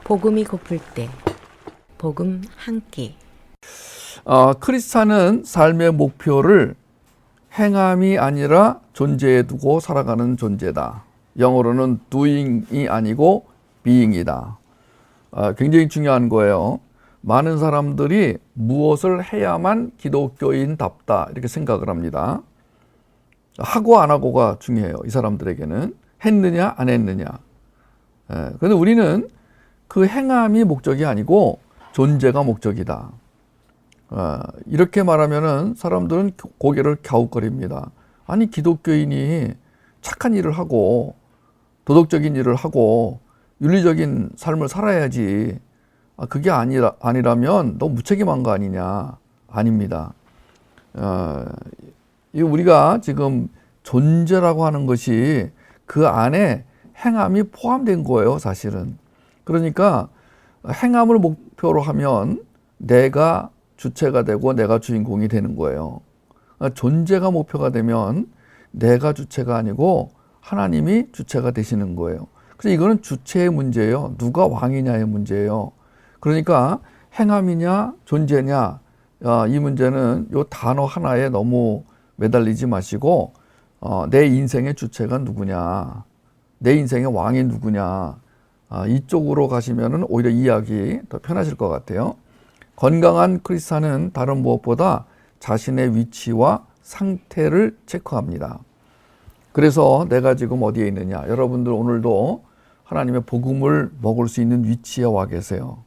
복음이 고플 때 복음 한 끼. 크리스찬은 삶의 목표를 행함이 아니라 존재에 두고 살아가는 존재다. 영어로는 doing이 아니고 being이다. 굉장히 중요한 거예요. 많은 사람들이 무엇을 해야만 기독교인답다 이렇게 생각을 합니다. 하고 안 하고가 중요해요. 이 사람들에게는 했느냐 안 했느냐. 그런데 우리는 그 행함이 목적이 아니고 존재가 목적이다. 이렇게 말하면은 사람들은 고개를 갸웃거립니다. 아니 기독교인이 착한 일을 하고 도덕적인 일을 하고 윤리적인 삶을 살아야지. 그게 아니라면 너무 무책임한 거 아니냐. 아닙니다. 우리가 지금 존재라고 하는 것이 그 안에 행함이 포함된 거예요, 사실은. 그러니까 행함을 목표로 하면 내가 주체가 되고 내가 주인공이 되는 거예요. 존재가 목표가 되면 내가 주체가 아니고 하나님이 주체가 되시는 거예요. 그래서 이거는 주체의 문제예요. 누가 왕이냐의 문제예요. 그러니까 행함이냐 존재냐 이 문제는 이 단어 하나에 너무 매달리지 마시고 내 인생의 주체가 누구냐, 내 인생의 왕이 누구냐 이쪽으로 가시면은 오히려 이해하기 더 편하실 것 같아요. 건강한 크리스찬은 다른 무엇보다 자신의 위치와 상태를 체크합니다. 그래서 내가 지금 어디에 있느냐. 여러분들 오늘도 하나님의 복음을 먹을 수 있는 위치에 와 계세요.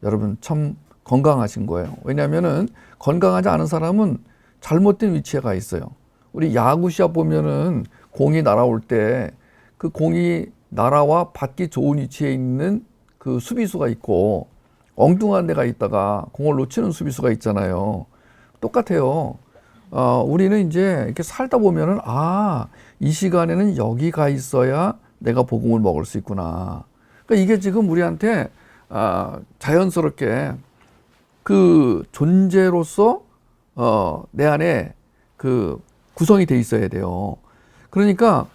여러분 참 건강하신 거예요. 왜냐하면은 건강하지 않은 사람은 잘못된 위치에 가 있어요. 우리 야구 시합 보면은 공이 날아올 때 그 공이 날아와 받기 좋은 위치에 있는 그 수비수가 있고 엉뚱한 데가 있다가 공을 놓치는 수비수가 있잖아요. 똑같아요. 우리는 이제 이렇게 살다 보면은 이 시간에는 여기 가 있어야 내가 복음을 먹을 수 있구나. 그러니까 이게 지금 우리한테 자연스럽게 그 존재로서 내 안에 그 구성이 돼 있어야 돼요. 그러니까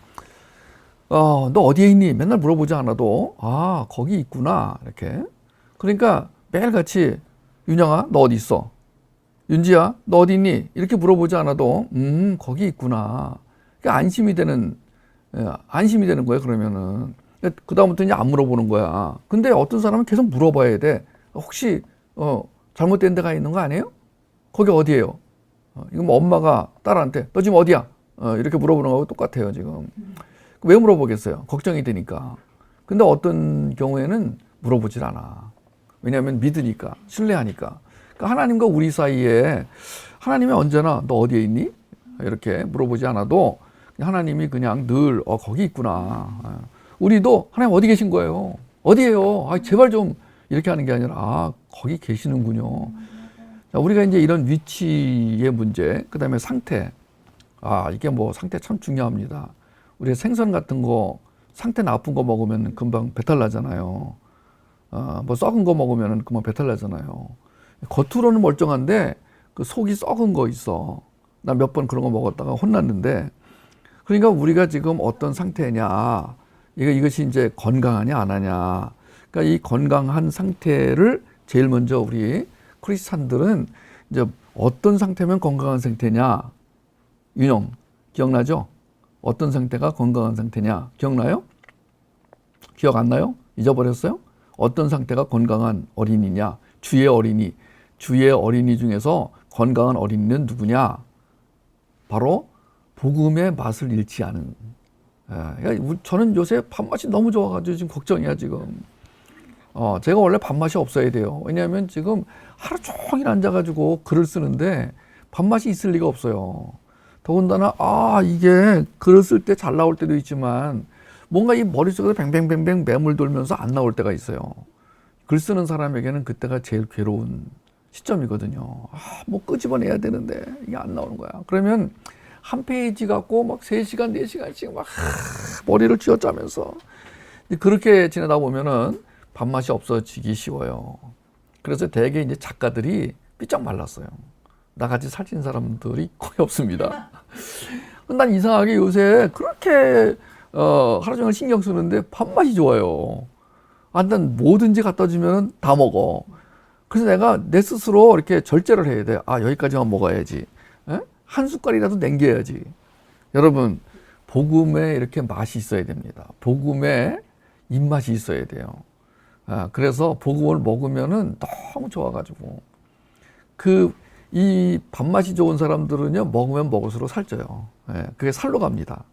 너 어디에 있니? 맨날 물어보지 않아도 거기 있구나 이렇게. 그러니까 매일같이 윤영아 너 어디 있어? 윤지야 너 어디 있니? 이렇게 물어보지 않아도 거기 있구나. 그러니까 안심이 되는 거예요. 그러면은 그 다음부터 이제 안 물어보는 거야. 근데 어떤 사람은 계속 물어봐야 돼. 혹시 잘못된 데가 있는 거 아니에요? 거기 어디예요? 이거 뭐 엄마가 딸한테 너 지금 어디야? 이렇게 물어보는 거하고 똑같아요 지금. 왜 물어보겠어요? 걱정이 되니까. 근데 어떤 경우에는 물어보질 않아. 왜냐하면 믿으니까, 신뢰하니까. 그러니까 하나님과 우리 사이에 하나님이 언제나 너 어디에 있니? 이렇게 물어보지 않아도 하나님이 그냥 늘 거기 있구나. 우리도 하나님 어디 계신 거예요? 어디에요? 제발 좀 이렇게 하는 게 아니라 거기 계시는군요. 자, 우리가 이제 이런 위치의 문제, 그 다음에 상태. 이게 뭐 상태 참 중요합니다. 우리 생선 같은 거 상태 나쁜 거 먹으면 금방 배탈 나잖아요. 뭐 썩은 거 먹으면 금방 배탈 나잖아요. 겉으로는 멀쩡한데 그 속이 썩은 거 있어. 나 몇 번 그런 거 먹었다가 혼났는데. 그러니까 우리가 지금 어떤 상태냐, 이것이 이제 건강하냐 안 하냐. 그러니까 이 건강한 상태를 제일 먼저 우리 크리스찬들은 이제 어떤 상태면 건강한 상태냐. 윤영 기억나죠? 어떤 상태가 건강한 상태냐 기억나요? 기억 안 나요? 잊어버렸어요? 어떤 상태가 건강한 어린이냐? 주의 어린이. 주의 어린이 중에서 건강한 어린이는 누구냐? 바로 복음의 맛을 잃지 않은. 그러니까 저는 요새 밥맛이 너무 좋아가지고 지금 걱정이야 지금. 제가 원래 밥맛이 없어야 돼요. 왜냐하면 지금 하루 종일 앉아가지고 글을 쓰는데 밥맛이 있을 리가 없어요. 더군다나 이게 글을 쓸 때 잘 나올 때도 있지만 뭔가 이 머릿속에서 뱅뱅뱅뱅 매물 돌면서 안 나올 때가 있어요. 글 쓰는 사람에게는 그때가 제일 괴로운 시점이거든요. 뭐 끄집어내야 되는데 이게 안 나오는 거야. 그러면 한 페이지 갖고 막 3시간, 4시간씩 막 머리를 쥐어짜면서 그렇게 지내다 보면은 밥맛이 없어지기 쉬워요. 그래서 대개 이제 작가들이 삐쩍 말랐어요. 나같이 살찐 사람들이 거의 없습니다. 난 이상하게 요새 그렇게 하루 종일 신경 쓰는데 밥맛이 좋아요. 난 뭐든지 갖다 주면 다 먹어. 그래서 내가 내 스스로 이렇게 절제를 해야 돼. 여기까지만 먹어야지. 에? 한 숟갈이라도 남겨야지. 여러분, 복음에 이렇게 맛이 있어야 됩니다. 복음에 입맛이 있어야 돼요. 그래서 복음을 먹으면은 너무 좋아가지고 이 밥맛이 좋은 사람들은요 먹으면 먹을수록 살쪄요. 그게 살로 갑니다.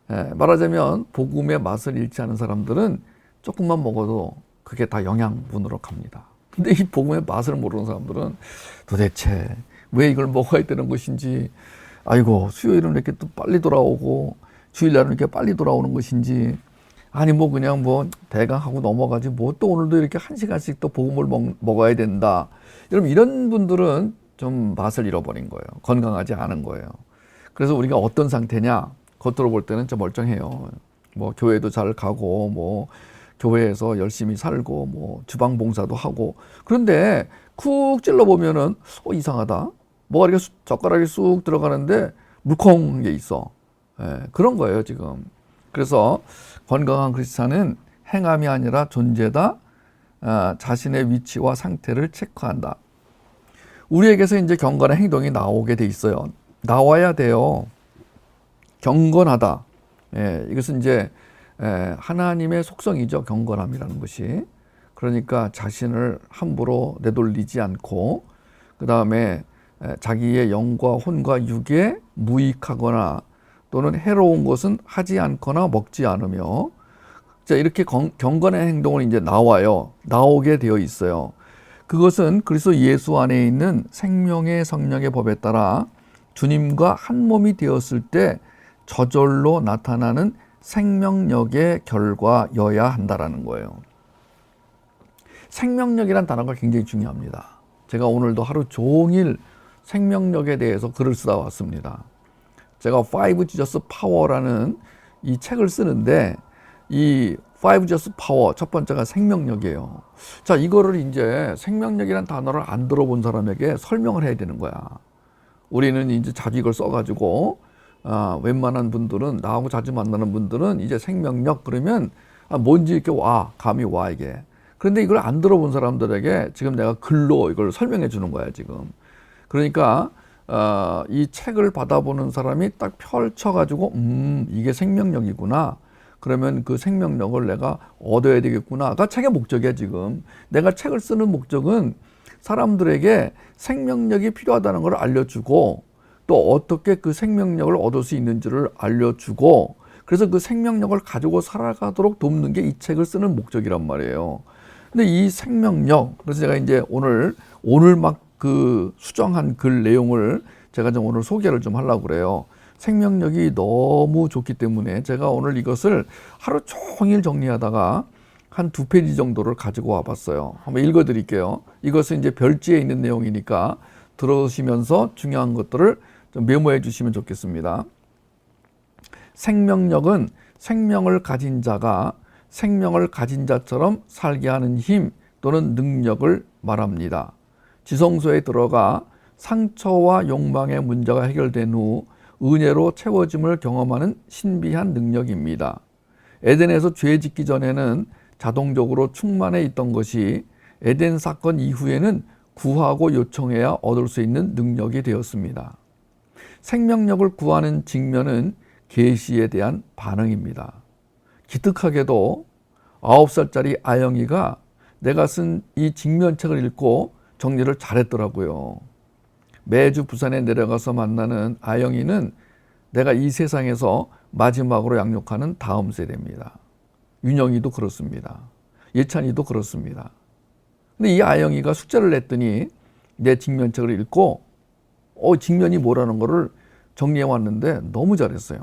말하자면 복음의 맛을 잃지 않은 사람들은 조금만 먹어도 그게 다 영양분으로 갑니다. 근데 이 복음의 맛을 모르는 사람들은 도대체 왜 이걸 먹어야 되는 것인지, 아이고 수요일은 이렇게 또 빨리 돌아오고 주일날은 이렇게 빨리 돌아오는 것인지, 아니 그냥 대강 하고 넘어가지 또 오늘도 이렇게 1시간씩 또 복음을 먹어야 된다. 여러분, 이런 분들은 좀 맛을 잃어버린 거예요. 건강하지 않은 거예요. 그래서 우리가 어떤 상태냐, 겉으로 볼 때는 좀 멀쩡해요. 교회도 잘 가고 교회에서 열심히 살고 주방 봉사도 하고, 그런데 쿡 찔러 보면은 이상하다. 뭐가 이렇게 젓가락이 쑥 들어가는데 물컹한 게 있어. 그런 거예요 지금. 그래서 건강한 크리스찬은 행함이 아니라 존재다. 자신의 위치와 상태를 체크한다. 우리에게서 이제 경건의 행동이 나오게 돼 있어요. 나와야 돼요. 경건하다. 이것은 이제 하나님의 속성이죠. 경건함이라는 것이. 그러니까 자신을 함부로 내돌리지 않고, 그 다음에 자기의 영과 혼과 육에 무익하거나 또는 해로운 것은 하지 않거나 먹지 않으며, 자, 이렇게 경건의 행동을 이제 나오게 되어 있어요. 그것은 그리스도 예수 안에 있는 생명의 성령의 법에 따라 주님과 한 몸이 되었을 때 저절로 나타나는 생명력의 결과여야 한다라는 거예요. 생명력이란 단어가 굉장히 중요합니다. 제가 오늘도 하루 종일 생명력에 대해서 글을 쓰다 왔습니다. 제가 Five Jesus Power라는 이 책을 쓰는데, 이 Five Jesus Power 첫 번째가 생명력이에요. 자, 이거를 이제 생명력이란 단어를 안 들어본 사람에게 설명을 해야 되는 거야. 우리는 이제 자주 이걸 써가지고 웬만한 분들은, 나하고 자주 만나는 분들은 이제 생명력 그러면 뭔지 이렇게 감이 와 이게. 그런데 이걸 안 들어본 사람들에게 지금 내가 글로 이걸 설명해 주는 거야 지금. 그러니까 이 책을 받아보는 사람이 딱 펼쳐가지고 이게 생명력이구나. 그러면 그 생명력을 내가 얻어야 되겠구나가 책의 목적이야 지금. 내가 책을 쓰는 목적은 사람들에게 생명력이 필요하다는 걸 알려주고, 또 어떻게 그 생명력을 얻을 수 있는지를 알려주고, 그래서 그 생명력을 가지고 살아가도록 돕는 게 이 책을 쓰는 목적이란 말이에요. 근데 이 생명력, 그래서 제가 이제 오늘 막 수정한 글 내용을 제가 좀 오늘 소개를 좀 하려고 그래요. 생명력이 너무 좋기 때문에 제가 오늘 이것을 하루 종일 정리하다가 한 2페이지 정도를 가지고 와봤어요. 한번 읽어드릴게요. 이것은 이제 별지에 있는 내용이니까 들으시면서 중요한 것들을 좀 메모해 주시면 좋겠습니다. 생명력은 생명을 가진 자가 생명을 가진 자처럼 살게 하는 힘 또는 능력을 말합니다. 지성소에 들어가 상처와 욕망의 문제가 해결된 후 은혜로 채워짐을 경험하는 신비한 능력입니다. 에덴에서 죄 짓기 전에는 자동적으로 충만해 있던 것이 에덴 사건 이후에는 구하고 요청해야 얻을 수 있는 능력이 되었습니다. 생명력을 구하는 직면은 계시에 대한 반응입니다. 기특하게도 9살짜리 아영이가 내가 쓴 이 직면책을 읽고 정리를 잘했더라고요. 매주 부산에 내려가서 만나는 아영이는 내가 이 세상에서 마지막으로 양육하는 다음 세대입니다. 윤영이도 그렇습니다. 예찬이도 그렇습니다. 근데 이 아영이가 숙제를 냈더니 내 직면책을 읽고 직면이 뭐라는 거를 정리해 왔는데 너무 잘했어요.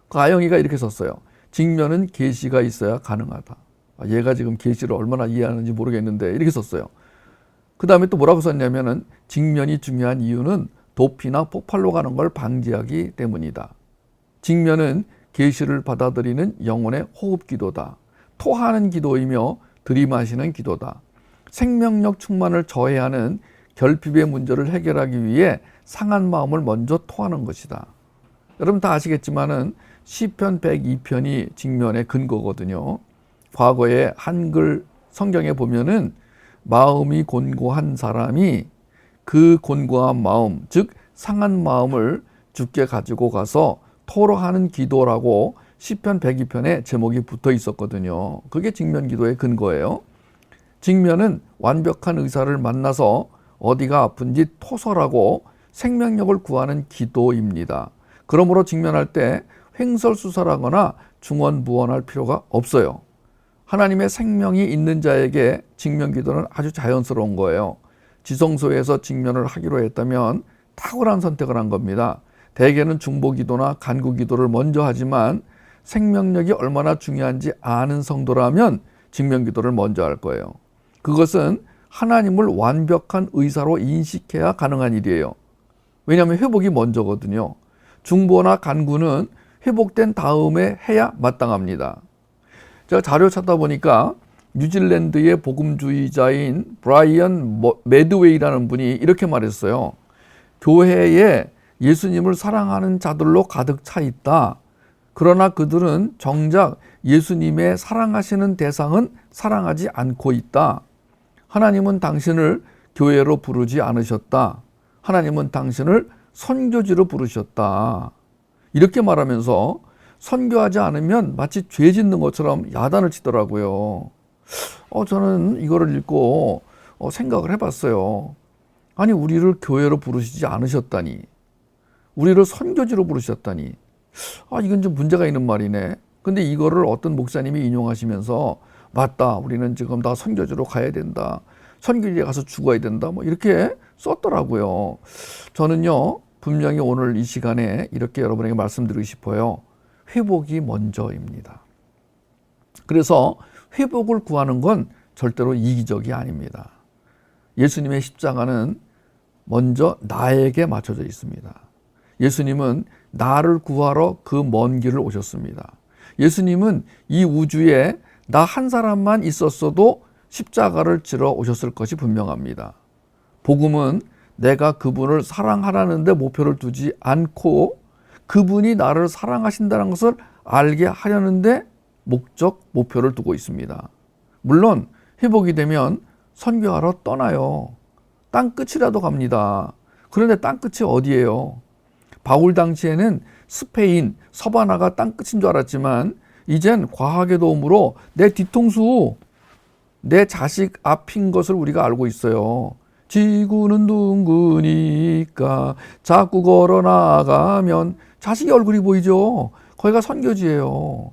그 아영이가 이렇게 썼어요. 직면은 계시가 있어야 가능하다. 얘가 지금 계시를 얼마나 이해하는지 모르겠는데 이렇게 썼어요. 그 다음에 또 뭐라고 썼냐면은 직면이 중요한 이유는 도피나 폭발로 가는 걸 방지하기 때문이다. 직면은 계시를 받아들이는 영혼의 호흡 기도다. 토하는 기도이며 들이마시는 기도다. 생명력 충만을 저해하는 결핍의 문제를 해결하기 위해 상한 마음을 먼저 토하는 것이다. 여러분 다 아시겠지만은 시편 102편이 직면의 근거거든요. 과거에 한글 성경에 보면은 마음이 곤고한 사람이 그 곤고한 마음, 즉 상한 마음을 주께 가지고 가서 토로하는 기도라고 시편 102편에 제목이 붙어 있었거든요. 그게 직면기도의 근거예요. 직면은 완벽한 의사를 만나서 어디가 아픈지 토설하고 생명력을 구하는 기도입니다. 그러므로 직면할 때 횡설수설하거나 중언부언할 필요가 없어요. 하나님의 생명이 있는 자에게 직면기도는 아주 자연스러운 거예요. 지성소에서 직면을 하기로 했다면 탁월한 선택을 한 겁니다. 대개는 중보기도나 간구기도를 먼저 하지만 생명력이 얼마나 중요한지 아는 성도라면 직면기도를 먼저 할 거예요. 그것은 하나님을 완벽한 의사로 인식해야 가능한 일이에요. 왜냐하면 회복이 먼저거든요. 중보나 간구는 회복된 다음에 해야 마땅합니다. 제가 자료 찾다 보니까 뉴질랜드의 복음주의자인 브라이언 매드웨이라는 분이 이렇게 말했어요. 교회에 예수님을 사랑하는 자들로 가득 차 있다. 그러나 그들은 정작 예수님의 사랑하시는 대상은 사랑하지 않고 있다. 하나님은 당신을 교회로 부르지 않으셨다. 하나님은 당신을 선교지로 부르셨다. 이렇게 말하면서 선교하지 않으면 마치 죄 짓는 것처럼 야단을 치더라고요. 저는 이거를 읽고 생각을 해봤어요. 아니, 우리를 교회로 부르시지 않으셨다니, 우리를 선교지로 부르셨다니, 이건 좀 문제가 있는 말이네. 근데 이거를 어떤 목사님이 인용하시면서 맞다, 우리는 지금 다 선교지로 가야 된다, 선교지에 가서 죽어야 된다, 뭐 이렇게 썼더라고요. 저는요, 분명히 오늘 이 시간에 이렇게 여러분에게 말씀드리고 싶어요. 회복이 먼저입니다. 그래서 회복을 구하는 건 절대로 이기적이 아닙니다. 예수님의 십자가는 먼저 나에게 맞춰져 있습니다. 예수님은 나를 구하러 그 먼 길을 오셨습니다. 예수님은 이 우주에 나 한 사람만 있었어도 십자가를 지러 오셨을 것이 분명합니다. 복음은 내가 그분을 사랑하라는데 목표를 두지 않고 그분이 나를 사랑하신다는 것을 알게 하려는데 목표를 두고 있습니다. 물론 회복이 되면 선교하러 떠나요. 땅끝이라도 갑니다. 그런데 땅끝이 어디예요? 바울 당시에는 스페인, 서바나가 땅끝인 줄 알았지만 이젠 과학의 도움으로 내 뒤통수, 내 자식 앞인 것을 우리가 알고 있어요. 지구는 둥그니까 자꾸 걸어 나가면 자식의 얼굴이 보이죠. 거기가 선교지예요.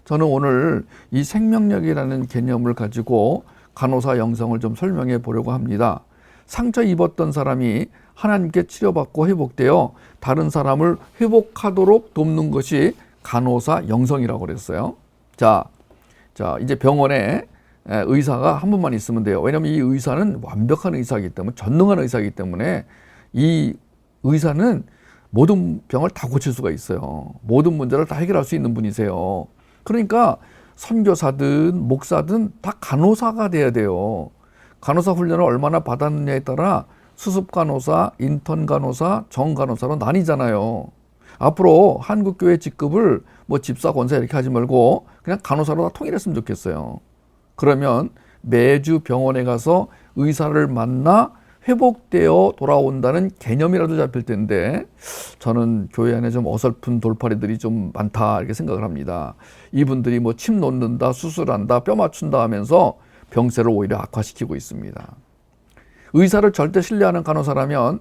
저는 오늘 이 생명력이라는 개념을 가지고 간호사 영성을 좀 설명해 보려고 합니다. 상처 입었던 사람이 하나님께 치료받고 회복되어 다른 사람을 회복하도록 돕는 것이 간호사 영성이라고 그랬어요. 자, 이제 병원에 의사가 한 분만 있으면 돼요. 왜냐하면 이 의사는 완벽한 의사이기 때문에, 전능한 의사이기 때문에 이 의사는 모든 병을 다 고칠 수가 있어요. 모든 문제를 다 해결할 수 있는 분이세요. 그러니까 선교사든 목사든 다 간호사가 돼야 돼요. 간호사 훈련을 얼마나 받았느냐에 따라 수습 간호사, 인턴 간호사, 정 간호사로 나뉘잖아요. 앞으로 한국교회 직급을 뭐 집사, 권사 이렇게 하지 말고 그냥 간호사로 다 통일했으면 좋겠어요. 그러면 매주 병원에 가서 의사를 만나 회복되어 돌아온다는 개념이라도 잡힐 텐데, 저는 교회 안에 좀 어설픈 돌팔이들이 좀 많다 이렇게 생각을 합니다. 이분들이 뭐 침 놓는다, 수술한다, 뼈 맞춘다 하면서 병세를 오히려 악화시키고 있습니다. 의사를 절대 신뢰하는 간호사라면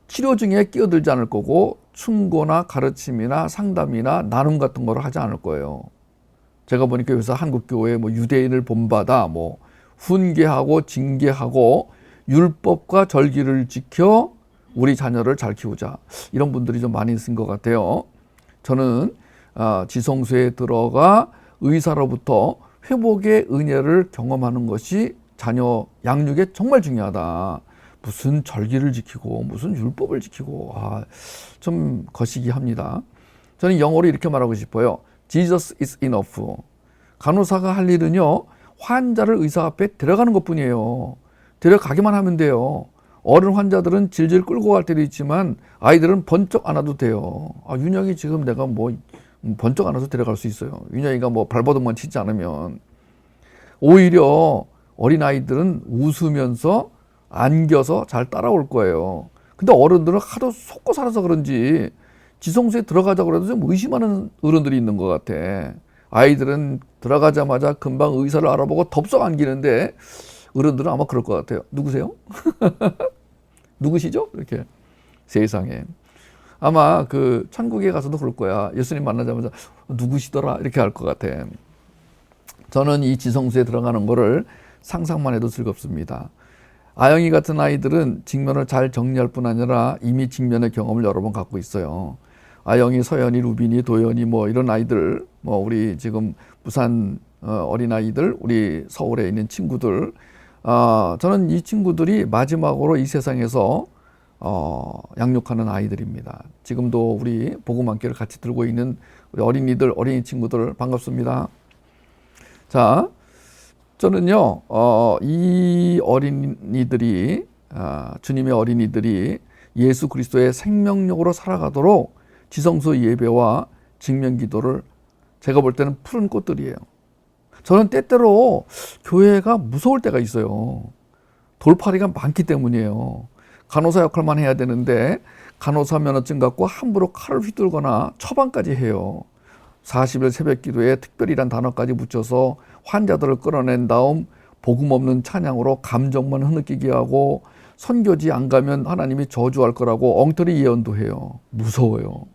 치료 중에 끼어들지 않을 거고 충고나 가르침이나 상담이나 나눔 같은 거를 하지 않을 거예요. 제가 보니까 요새 한국교회에 뭐 유대인을 본받아 뭐 훈계하고 징계하고 율법과 절기를 지켜 우리 자녀를 잘 키우자, 이런 분들이 좀 많이 있은 것 같아요. 저는 지성소에 들어가 의사로부터 회복의 은혜를 경험하는 것이 자녀 양육에 정말 중요하다. 무슨 절기를 지키고 무슨 율법을 지키고 좀 거시기합니다. 저는 영어로 이렇게 말하고 싶어요. Jesus is enough. 간호사가 할 일은요, 환자를 의사 앞에 데려가는 것뿐이에요. 데려가기만 하면 돼요. 어른 환자들은 질질 끌고 갈 때도 있지만 아이들은 번쩍 안아도 돼요. 윤영이 지금 내가 뭐 번쩍 안아서 데려갈 수 있어요. 윤영이가 뭐 발버둥만 치지 않으면. 오히려 어린아이들은 웃으면서 안겨서 잘 따라올 거예요. 근데 어른들은 하도 속고 살아서 그런지 지성소에 들어가자 그래도 좀 의심하는 어른들이 있는 것 같아. 아이들은 들어가자마자 금방 의사를 알아보고 덥석 안기는데 어른들은 아마 그럴 것 같아요. 누구세요? 누구시죠? 이렇게 세상에. 아마 그 천국에 가서도 그럴 거야. 예수님 만나자마자 누구시더라? 이렇게 할 것 같아. 저는 이 지성소에 들어가는 거를 상상만 해도 즐겁습니다. 아영이 같은 아이들은 직면을 잘 정리할 뿐 아니라 이미 직면의 경험을 여러 번 갖고 있어요. 아영이, 서연이, 루빈이, 도연이 뭐 이런 아이들, 뭐 우리 지금 부산 어린아이들, 우리 서울에 있는 친구들, 저는 이 친구들이 마지막으로 이 세상에서 양육하는 아이들입니다. 지금도 우리 복음 함께를 같이 들고 있는 우리 어린이들, 어린이 친구들 반갑습니다. 자, 저는요, 이 어린이들이, 주님의 어린이들이 예수 그리스도의 생명력으로 살아가도록 지성소 예배와 직면 기도를 제가 볼 때는 푸른 꽃들이에요. 저는 때때로 교회가 무서울 때가 있어요. 돌팔이가 많기 때문이에요. 간호사 역할만 해야 되는데 간호사 면허증 갖고 함부로 칼을 휘둘거나 처방까지 해요. 40일 새벽 기도에 특별이란 단어까지 붙여서 환자들을 끌어낸 다음 복음 없는 찬양으로 감정만 흐느끼게 하고 선교지 안 가면 하나님이 저주할 거라고 엉터리 예언도 해요. 무서워요.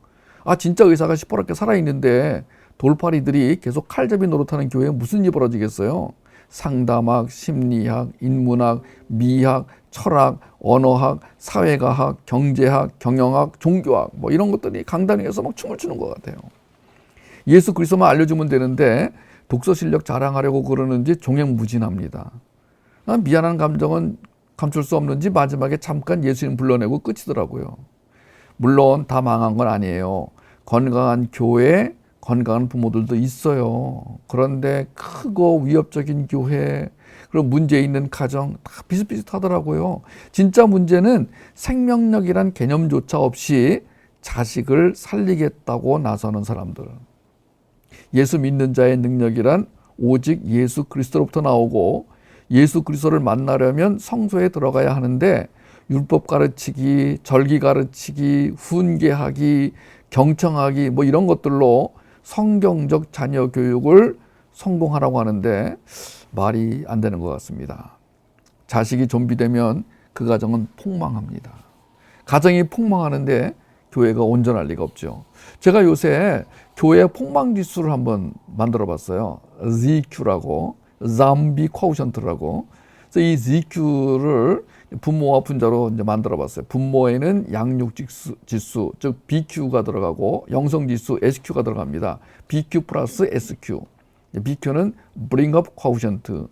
진짜 의사가 시퍼렇게 살아있는데 돌팔이들이 계속 칼잡이 노릇하는 교회에 무슨 일이 벌어지겠어요? 상담학, 심리학, 인문학, 미학, 철학, 언어학, 사회과학, 경제학, 경영학, 종교학 뭐 이런 것들이 강단 위에서 막 춤을 추는 것 같아요. 예수 그리스도만 알려주면 되는데 독서 실력 자랑하려고 그러는지 종횡무진합니다. 미안한 감정은 감출 수 없는지 마지막에 잠깐 예수님 불러내고 끝이더라고요. 물론 다 망한 건 아니에요. 건강한 교회, 건강한 부모들도 있어요. 그런데 크고 위협적인 교회, 그리고 문제 있는 가정 다 비슷비슷하더라고요. 진짜 문제는 생명력이란 개념조차 없이 자식을 살리겠다고 나서는 사람들. 예수 믿는 자의 능력이란 오직 예수 그리스도로부터 나오고 예수 그리스도를 만나려면 성소에 들어가야 하는데 율법 가르치기, 절기 가르치기, 훈계하기, 경청하기 뭐 이런 것들로 성경적 자녀 교육을 성공하라고 하는데 말이 안 되는 것 같습니다. 자식이 좀비 되면 그 가정은 폭망합니다. 가정이 폭망하는데 교회가 온전할 리가 없죠. 제가 요새 교회 폭망 지수를 한번 만들어 봤어요. ZQ라고, Zombie Quotient라고. 그래서 이 ZQ를 분모와 분자로 이제 만들어 봤어요. 분모에는 양육 지수, 즉 BQ가 들어가고 영성 지수 SQ가 들어갑니다. BQ 플러스 SQ. BQ는 Bring Up Quotient,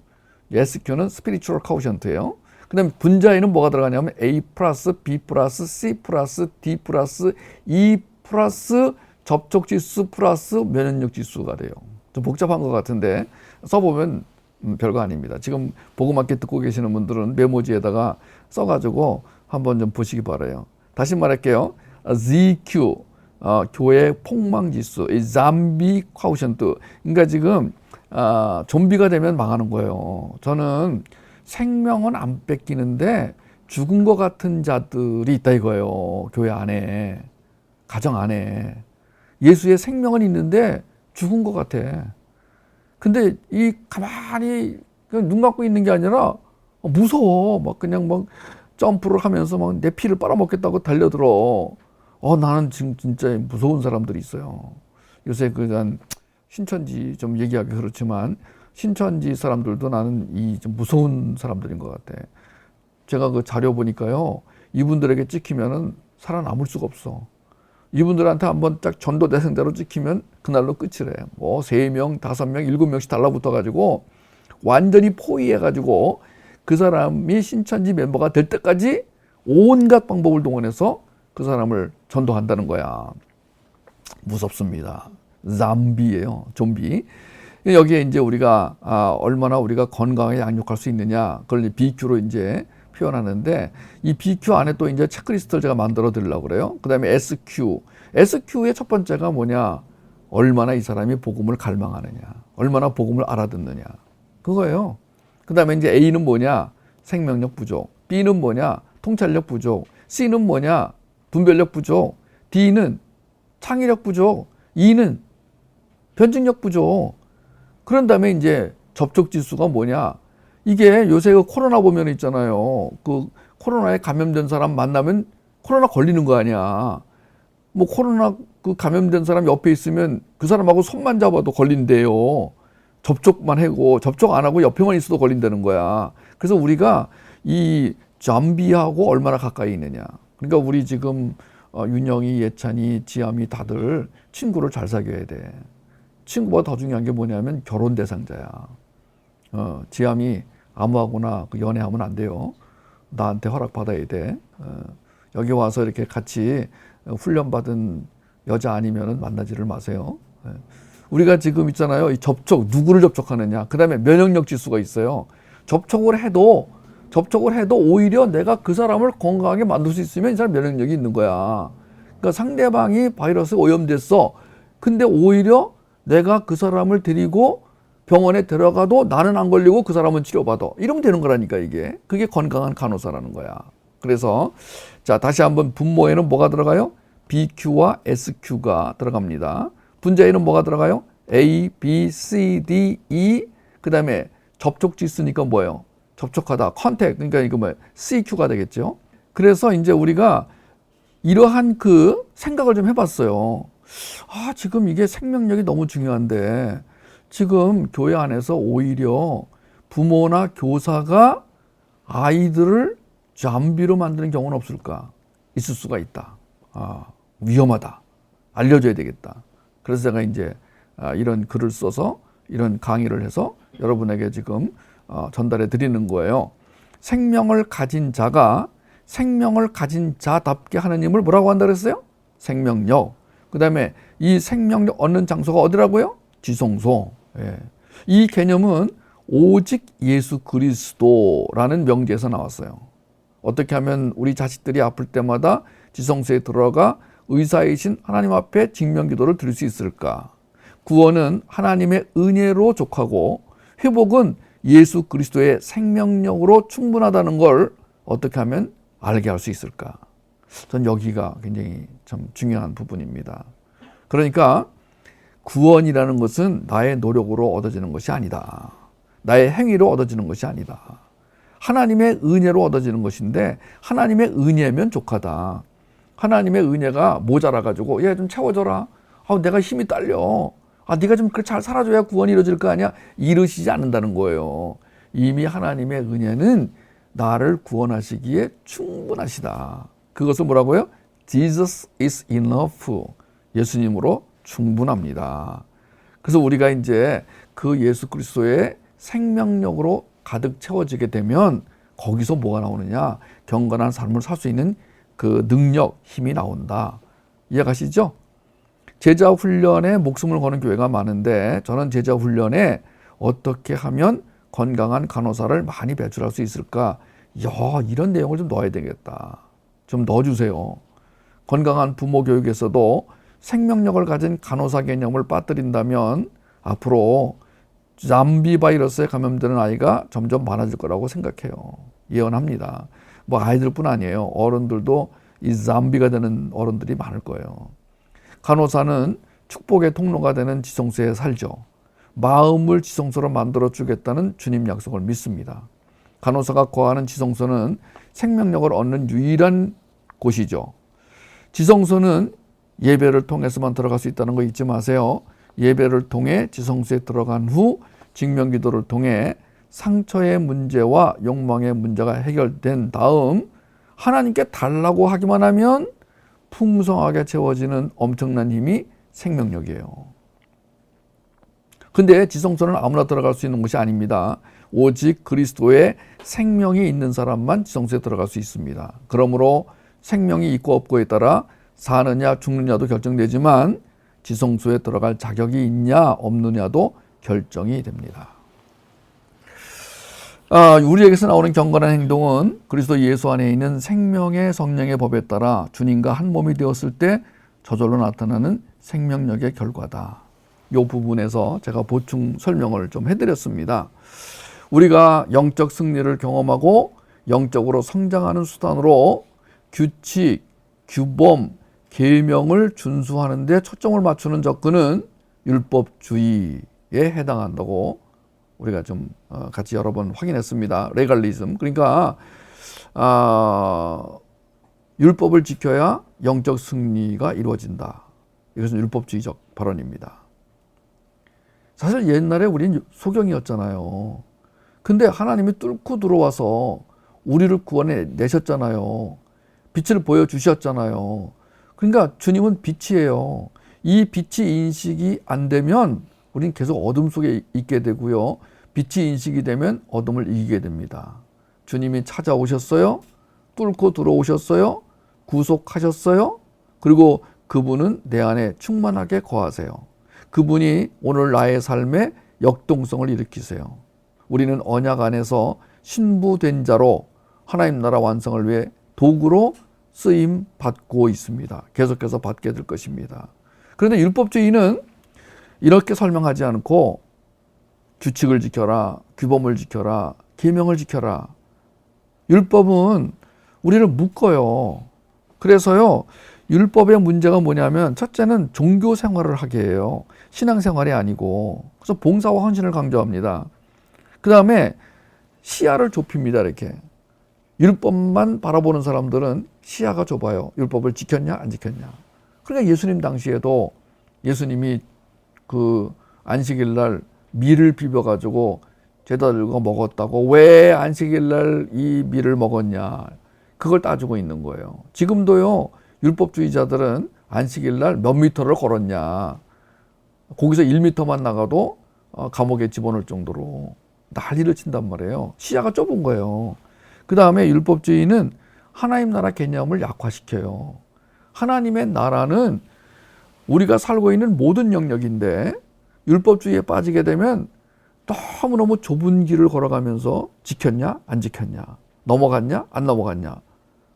SQ는 Spiritual Quotient예요. 그 다음에 분자에는 뭐가 들어가냐면 A 플러스 B 플러스 C 플러스 D 플러스 E 플러스 접촉 지수 플러스 면역력 지수가 돼요. 좀 복잡한 것 같은데 써보면 별거 아닙니다. 지금 복음학교 듣고 계시는 분들은 메모지에다가 써가지고 한번 좀 보시기 바라요. 다시 말할게요. ZQ, 교회 폭망 지수, 이 잠비 쿼션트. 그러니까 지금 좀비가 되면 망하는 거예요. 저는 생명은 안 뺏기는데 죽은 것 같은 자들이 있다 이거예요. 교회 안에, 가정 안에. 예수의 생명은 있는데 죽은 것 같아. 근데 이 가만히 눈 감고 있는 게 아니라 무서워. 막 그냥 막 점프를 하면서 막 내 피를 빨아먹겠다고 달려들어. 나는 지금 진짜 무서운 사람들이 있어요. 요새 그간 신천지 좀 얘기하기 그렇지만 신천지 사람들도 나는 이 좀 무서운 사람들인 것 같아. 제가 그 자료 보니까요, 이분들에게 찍히면은 살아남을 수가 없어. 이분들한테 한번 딱 전도 대상자로 찍히면 그날로 끝이래. 뭐 3명, 5명, 7명씩 달라붙어가지고 완전히 포위해가지고 그 사람이 신천지 멤버가 될 때까지 온갖 방법을 동원해서 그 사람을 전도한다는 거야. 무섭습니다. 잠비예요. 좀비. 여기에 이제 우리가 얼마나 우리가 건강하게 양육할 수 있느냐, 그걸 BQ로 이제 표현하는데, 이 BQ 안에 또 이제 체크리스트를 제가 만들어 드리려고 그래요. 그 다음에 SQ. SQ의 첫 번째가 뭐냐? 얼마나 이 사람이 복음을 갈망하느냐, 얼마나 복음을 알아듣느냐. 그거예요. 그 다음에 이제 A는 뭐냐? 생명력 부족. B는 뭐냐? 통찰력 부족. C는 뭐냐? 분별력 부족. D는 창의력 부족. E는 변증력 부족. 그런 다음에 이제 접촉 지수가 뭐냐? 이게 요새 그 코로나 보면 있잖아요. 그 코로나에 감염된 사람 만나면 코로나 걸리는 거 아니야. 뭐 코로나 그 감염된 사람 옆에 있으면 그 사람하고 손만 잡아도 걸린대요. 접촉만 하고 접촉 안 하고 옆에만 있어도 걸린다는 거야. 그래서 우리가 이 좀비하고 얼마나 가까이 있느냐. 그러니까 우리 지금 윤영이, 예찬이, 지암이 다들 친구를 잘 사귀어야 돼. 친구보다 더 중요한 게 뭐냐면 결혼 대상자야. 지암이 아무하고나 그 연애하면 안 돼요. 나한테 허락받아야 돼. 여기 와서 이렇게 같이 훈련받은 여자 아니면은 만나지를 마세요. 우리가 지금 있잖아요. 이 접촉, 누구를 접촉하느냐. 그 다음에 면역력 지수가 있어요. 접촉을 해도 오히려 내가 그 사람을 건강하게 만들 수 있으면 이 사람 면역력이 있는 거야. 그러니까 상대방이 바이러스에 오염됐어. 근데 오히려 내가 그 사람을 데리고 병원에 들어가도 나는 안 걸리고 그 사람은 치료받아. 이러면 되는 거라니까 이게. 그게 건강한 간호사라는 거야. 그래서 자 다시 한번 분모에는 뭐가 들어가요? BQ와 SQ가 들어갑니다. 분자에는 뭐가 들어가요? A, B, C, D, E. 그 다음에 접촉 지수니까 뭐예요? 접촉하다, 컨택. 그러니까 이거 뭐예요? CQ가 되겠죠. 그래서 이제 우리가 이러한 그 생각을 좀 해봤어요. 아, 지금 이게 생명력이 너무 중요한데 지금 교회 안에서 오히려 부모나 교사가 아이들을 좀비로 만드는 경우는 없을까? 있을 수가 있다. 위험하다. 알려줘야 되겠다. 그래서 제가 이제 이런 글을 써서 이런 강의를 해서 여러분에게 지금 전달해 드리는 거예요. 생명을 가진 자가 생명을 가진 자답게 하느님을 뭐라고 한다 그랬어요? 생명력. 그 다음에 이 생명력 얻는 장소가 어디라고요? 지성소. 예. 이 개념은 오직 예수 그리스도라는 명제에서 나왔어요. 어떻게 하면 우리 자식들이 아플 때마다 지성소에 들어가 의사이신 하나님 앞에 직면기도를 드릴 수 있을까? 구원은 하나님의 은혜로 족하고 회복은 예수 그리스도의 생명력으로 충분하다는 걸 어떻게 하면 알게 할 수 있을까? 전 여기가 굉장히 참 중요한 부분입니다. 그러니까 구원이라는 것은 나의 노력으로 얻어지는 것이 아니다. 나의 행위로 얻어지는 것이 아니다. 하나님의 은혜로 얻어지는 것인데 하나님의 은혜면 족하다. 하나님의 은혜가 모자라가지고 얘 좀 채워줘라. 내가 힘이 딸려. 네가 좀 잘 살아줘야 구원이 이루어질 거 아니야. 이러시지 않는다는 거예요. 이미 하나님의 은혜는 나를 구원하시기에 충분하시다. 그것을 뭐라고요? Jesus is enough. 예수님으로 충분합니다. 그래서 우리가 이제 그 예수 그리스도의 생명력으로 가득 채워지게 되면 거기서 뭐가 나오느냐? 경건한 삶을 살 수 있는 그 능력, 힘이 나온다. 이해가시죠? 제자 훈련에 목숨을 거는 교회가 많은데 저는 제자 훈련에 어떻게 하면 건강한 간호사를 많이 배출할 수 있을까? 이런 내용을 좀 넣어야 되겠다. 좀 넣어주세요. 건강한 부모 교육에서도 생명력을 가진 간호사 개념을 빠뜨린다면 앞으로 좀비 바이러스에 감염되는 아이가 점점 많아질 거라고 생각해요. 예언합니다. 뭐 아이들뿐 아니에요. 어른들도 이 좀비가 되는 어른들이 많을 거예요. 간호사는 축복의 통로가 되는 지성소에 살죠. 마음을 지성소로 만들어 주겠다는 주님 약속을 믿습니다. 간호사가 거하는 지성소는 생명력을 얻는 유일한 곳이죠. 지성소는 예배를 통해서만 들어갈 수 있다는 거 잊지 마세요. 예배를 통해 지성소에 들어간 후 직면기도를 통해 상처의 문제와 욕망의 문제가 해결된 다음 하나님께 달라고 하기만 하면 풍성하게 채워지는 엄청난 힘이 생명력이에요. 근데 지성소는 아무나 들어갈 수 있는 곳이 아닙니다. 오직 그리스도의 생명이 있는 사람만 지성소에 들어갈 수 있습니다. 그러므로 생명이 있고 없고에 따라 사느냐 죽느냐도 결정되지만 지성소에 들어갈 자격이 있냐 없느냐도 결정이 됩니다. 우리에게서 나오는 경건한 행동은 그리스도 예수 안에 있는 생명의 성령의 법에 따라 주님과 한 몸이 되었을 때 저절로 나타나는 생명력의 결과다. 요 부분에서 제가 보충 설명을 좀 해드렸습니다. 우리가 영적 승리를 경험하고 영적으로 성장하는 수단으로 규칙, 규범, 계명을 준수하는 데 초점을 맞추는 접근은 율법주의에 해당한다고 우리가 좀 같이 여러 번 확인했습니다. 레갈리즘. 그러니까 율법을 지켜야 영적 승리가 이루어진다. 이것은 율법주의적 발언입니다. 사실 옛날에 우린 소경이었잖아요. 근데 하나님이 뚫고 들어와서 우리를 구원해 내셨잖아요. 빛을 보여주셨잖아요. 그러니까 주님은 빛이에요. 이 빛이 인식이 안 되면 우린 계속 어둠 속에 있게 되고요. 빛이 인식이 되면 어둠을 이기게 됩니다. 주님이 찾아오셨어요. 뚫고 들어오셨어요. 구속하셨어요. 그리고 그분은 내 안에 충만하게 거하세요. 그분이 오늘 나의 삶에 역동성을 일으키세요. 우리는 언약 안에서 신부된 자로 하나님 나라 완성을 위해 도구로 쓰임 받고 있습니다. 계속해서 받게 될 것입니다. 그런데 율법주의는 이렇게 설명하지 않고 규칙을 지켜라, 규범을 지켜라, 계명을 지켜라. 율법은 우리를 묶어요. 그래서요, 율법의 문제가 뭐냐면 첫째는 종교 생활을 하게 해요. 신앙 생활이 아니고. 그래서 봉사와 헌신을 강조합니다. 그 다음에 시야를 좁힙니다. 이렇게. 율법만 바라보는 사람들은 시야가 좁아요. 율법을 지켰냐 안 지켰냐. 그러니까 예수님 당시에도 예수님이 그 안식일 날 밀을 비벼가지고 죄다 들고 먹었다고 왜 안식일 날 이 밀을 먹었냐. 그걸 따지고 있는 거예요. 지금도요. 율법주의자들은 안식일 날 몇 미터를 걸었냐. 거기서 1미터만 나가도 감옥에 집어넣을 정도로 난리를 친단 말이에요. 시야가 좁은 거예요. 그 다음에 율법주의는 하나님 나라 개념을 약화시켜요. 하나님의 나라는 우리가 살고 있는 모든 영역인데 율법주의에 빠지게 되면 너무너무 좁은 길을 걸어가면서 지켰냐 안 지켰냐, 넘어갔냐 안 넘어갔냐,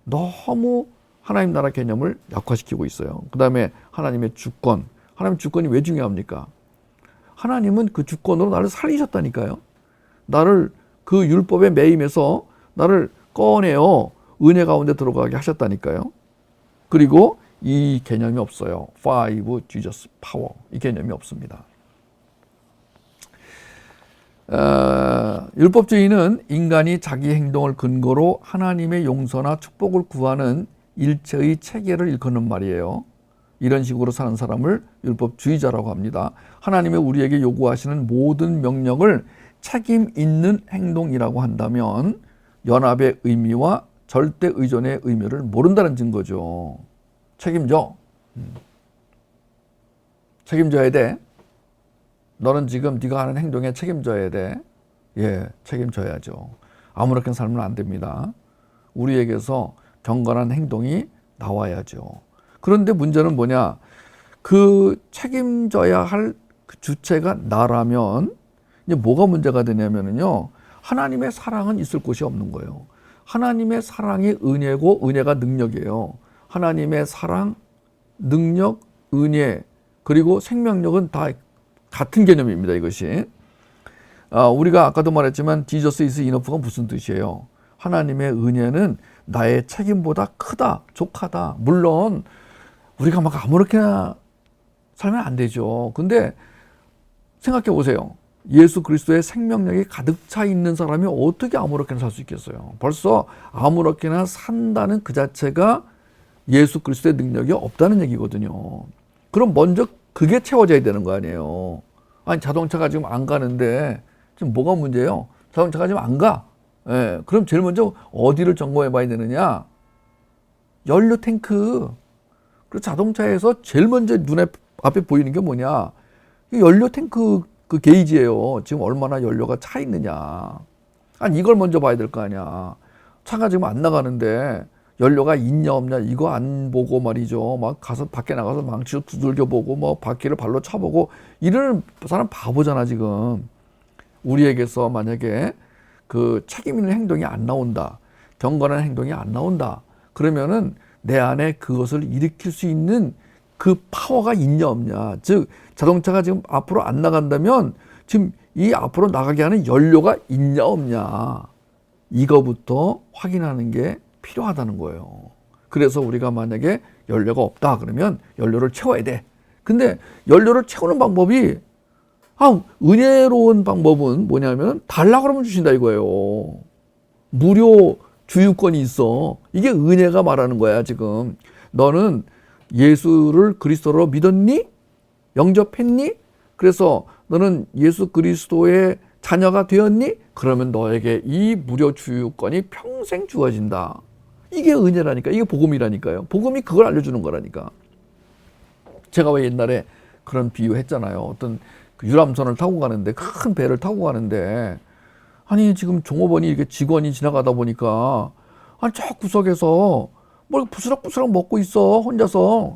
너무 하나님 나라 개념을 약화시키고 있어요. 그 다음에 하나님의 주권. 하나님의 주권이 왜 중요합니까? 하나님은 그 주권으로 나를 살리셨다니까요. 나를 그 율법의 매임에서 나를 꺼내어 은혜 가운데 들어가게 하셨다니까요. 그리고 이 개념이 없어요. Five Jesus Power. 이 개념이 없습니다. 율법주의는 인간이 자기 행동을 근거로 하나님의 용서나 축복을 구하는 일체의 체계를 일컫는 말이에요. 이런 식으로 사는 사람을 율법주의자라고 합니다. 하나님이 우리에게 요구하시는 모든 명령을 책임 있는 행동이라고 한다면 연합의 의미와 절대 의존의 의미를 모른다는 증거죠. 책임져. 책임져야 돼. 너는 지금 네가 하는 행동에 책임져야 돼. 예, 책임져야죠. 아무렇게나 살면 안 됩니다. 우리에게서 경건한 행동이 나와야죠. 그런데 문제는 뭐냐? 그 책임져야 할 그 주체가 나라면 이제 뭐가 문제가 되냐면요. 하나님의 사랑은 있을 곳이 없는 거예요. 하나님의 사랑이 은혜고 은혜가 능력이에요. 하나님의 사랑, 능력, 은혜, 그리고 생명력은 다 같은 개념입니다. 이것이. 우리가 아까도 말했지만 Jesus is enough가 무슨 뜻이에요? 하나님의 은혜는 나의 책임보다 크다, 족하다. 물론 우리가 막 아무렇게나 살면 안 되죠. 근데 생각해 보세요. 예수 그리스도의 생명력이 가득 차 있는 사람이 어떻게 아무렇게나 살 수 있겠어요? 벌써 아무렇게나 산다는 그 자체가 예수 그리스도의 능력이 없다는 얘기거든요. 그럼 먼저 그게 채워져야 되는 거 아니에요? 아니, 자동차가 지금 안 가는데 지금 뭐가 문제예요? 자동차가 지금 안 가. 예, 그럼 제일 먼저 어디를 점검해 봐야 되느냐? 연료 탱크. 그 자동차에서 제일 먼저 눈에 앞에 보이는 게 뭐냐? 연료 탱크 그 게이지예요. 지금 얼마나 연료가 차 있느냐. 아니, 이걸 먼저 봐야 될 거 아니야. 차가 지금 안 나가는데 연료가 있냐 없냐 이거 안 보고 말이죠. 막 가서 밖에 나가서 망치로 두들겨 보고 뭐 바퀴를 발로 차보고 이러는 사람 바보잖아 지금. 우리에게서 만약에 그 책임 있는 행동이 안 나온다. 경건한 행동이 안 나온다. 그러면은 내 안에 그것을 일으킬 수 있는 그 파워가 있냐 없냐. 즉 자동차가 지금 앞으로 안 나간다면 지금 이 앞으로 나가게 하는 연료가 있냐 없냐 이거부터 확인하는 게 필요하다는 거예요. 그래서 우리가 만약에 연료가 없다 그러면 연료를 채워야 돼. 근데 연료를 채우는 방법이 은혜로운 방법은 뭐냐면 달라 그러면 주신다 이거예요. 무료 주유권이 있어. 이게 은혜가 말하는 거야 지금. 너는 예수를 그리스도로 믿었니? 영접했니? 그래서 너는 예수 그리스도의 자녀가 되었니? 그러면 너에게 이 무료 주유권이 평생 주어진다. 이게 은혜라니까. 이게 복음이라니까요. 복음이 그걸 알려주는 거라니까. 제가 왜 옛날에 그런 비유 했잖아요. 어떤 그 유람선을 타고 가는데, 큰 배를 타고 가는데, 아니 지금 종업원이 이렇게 직원이 지나가다 보니까 저 구석에서 뭘 부스럭부스럭 먹고 있어 혼자서.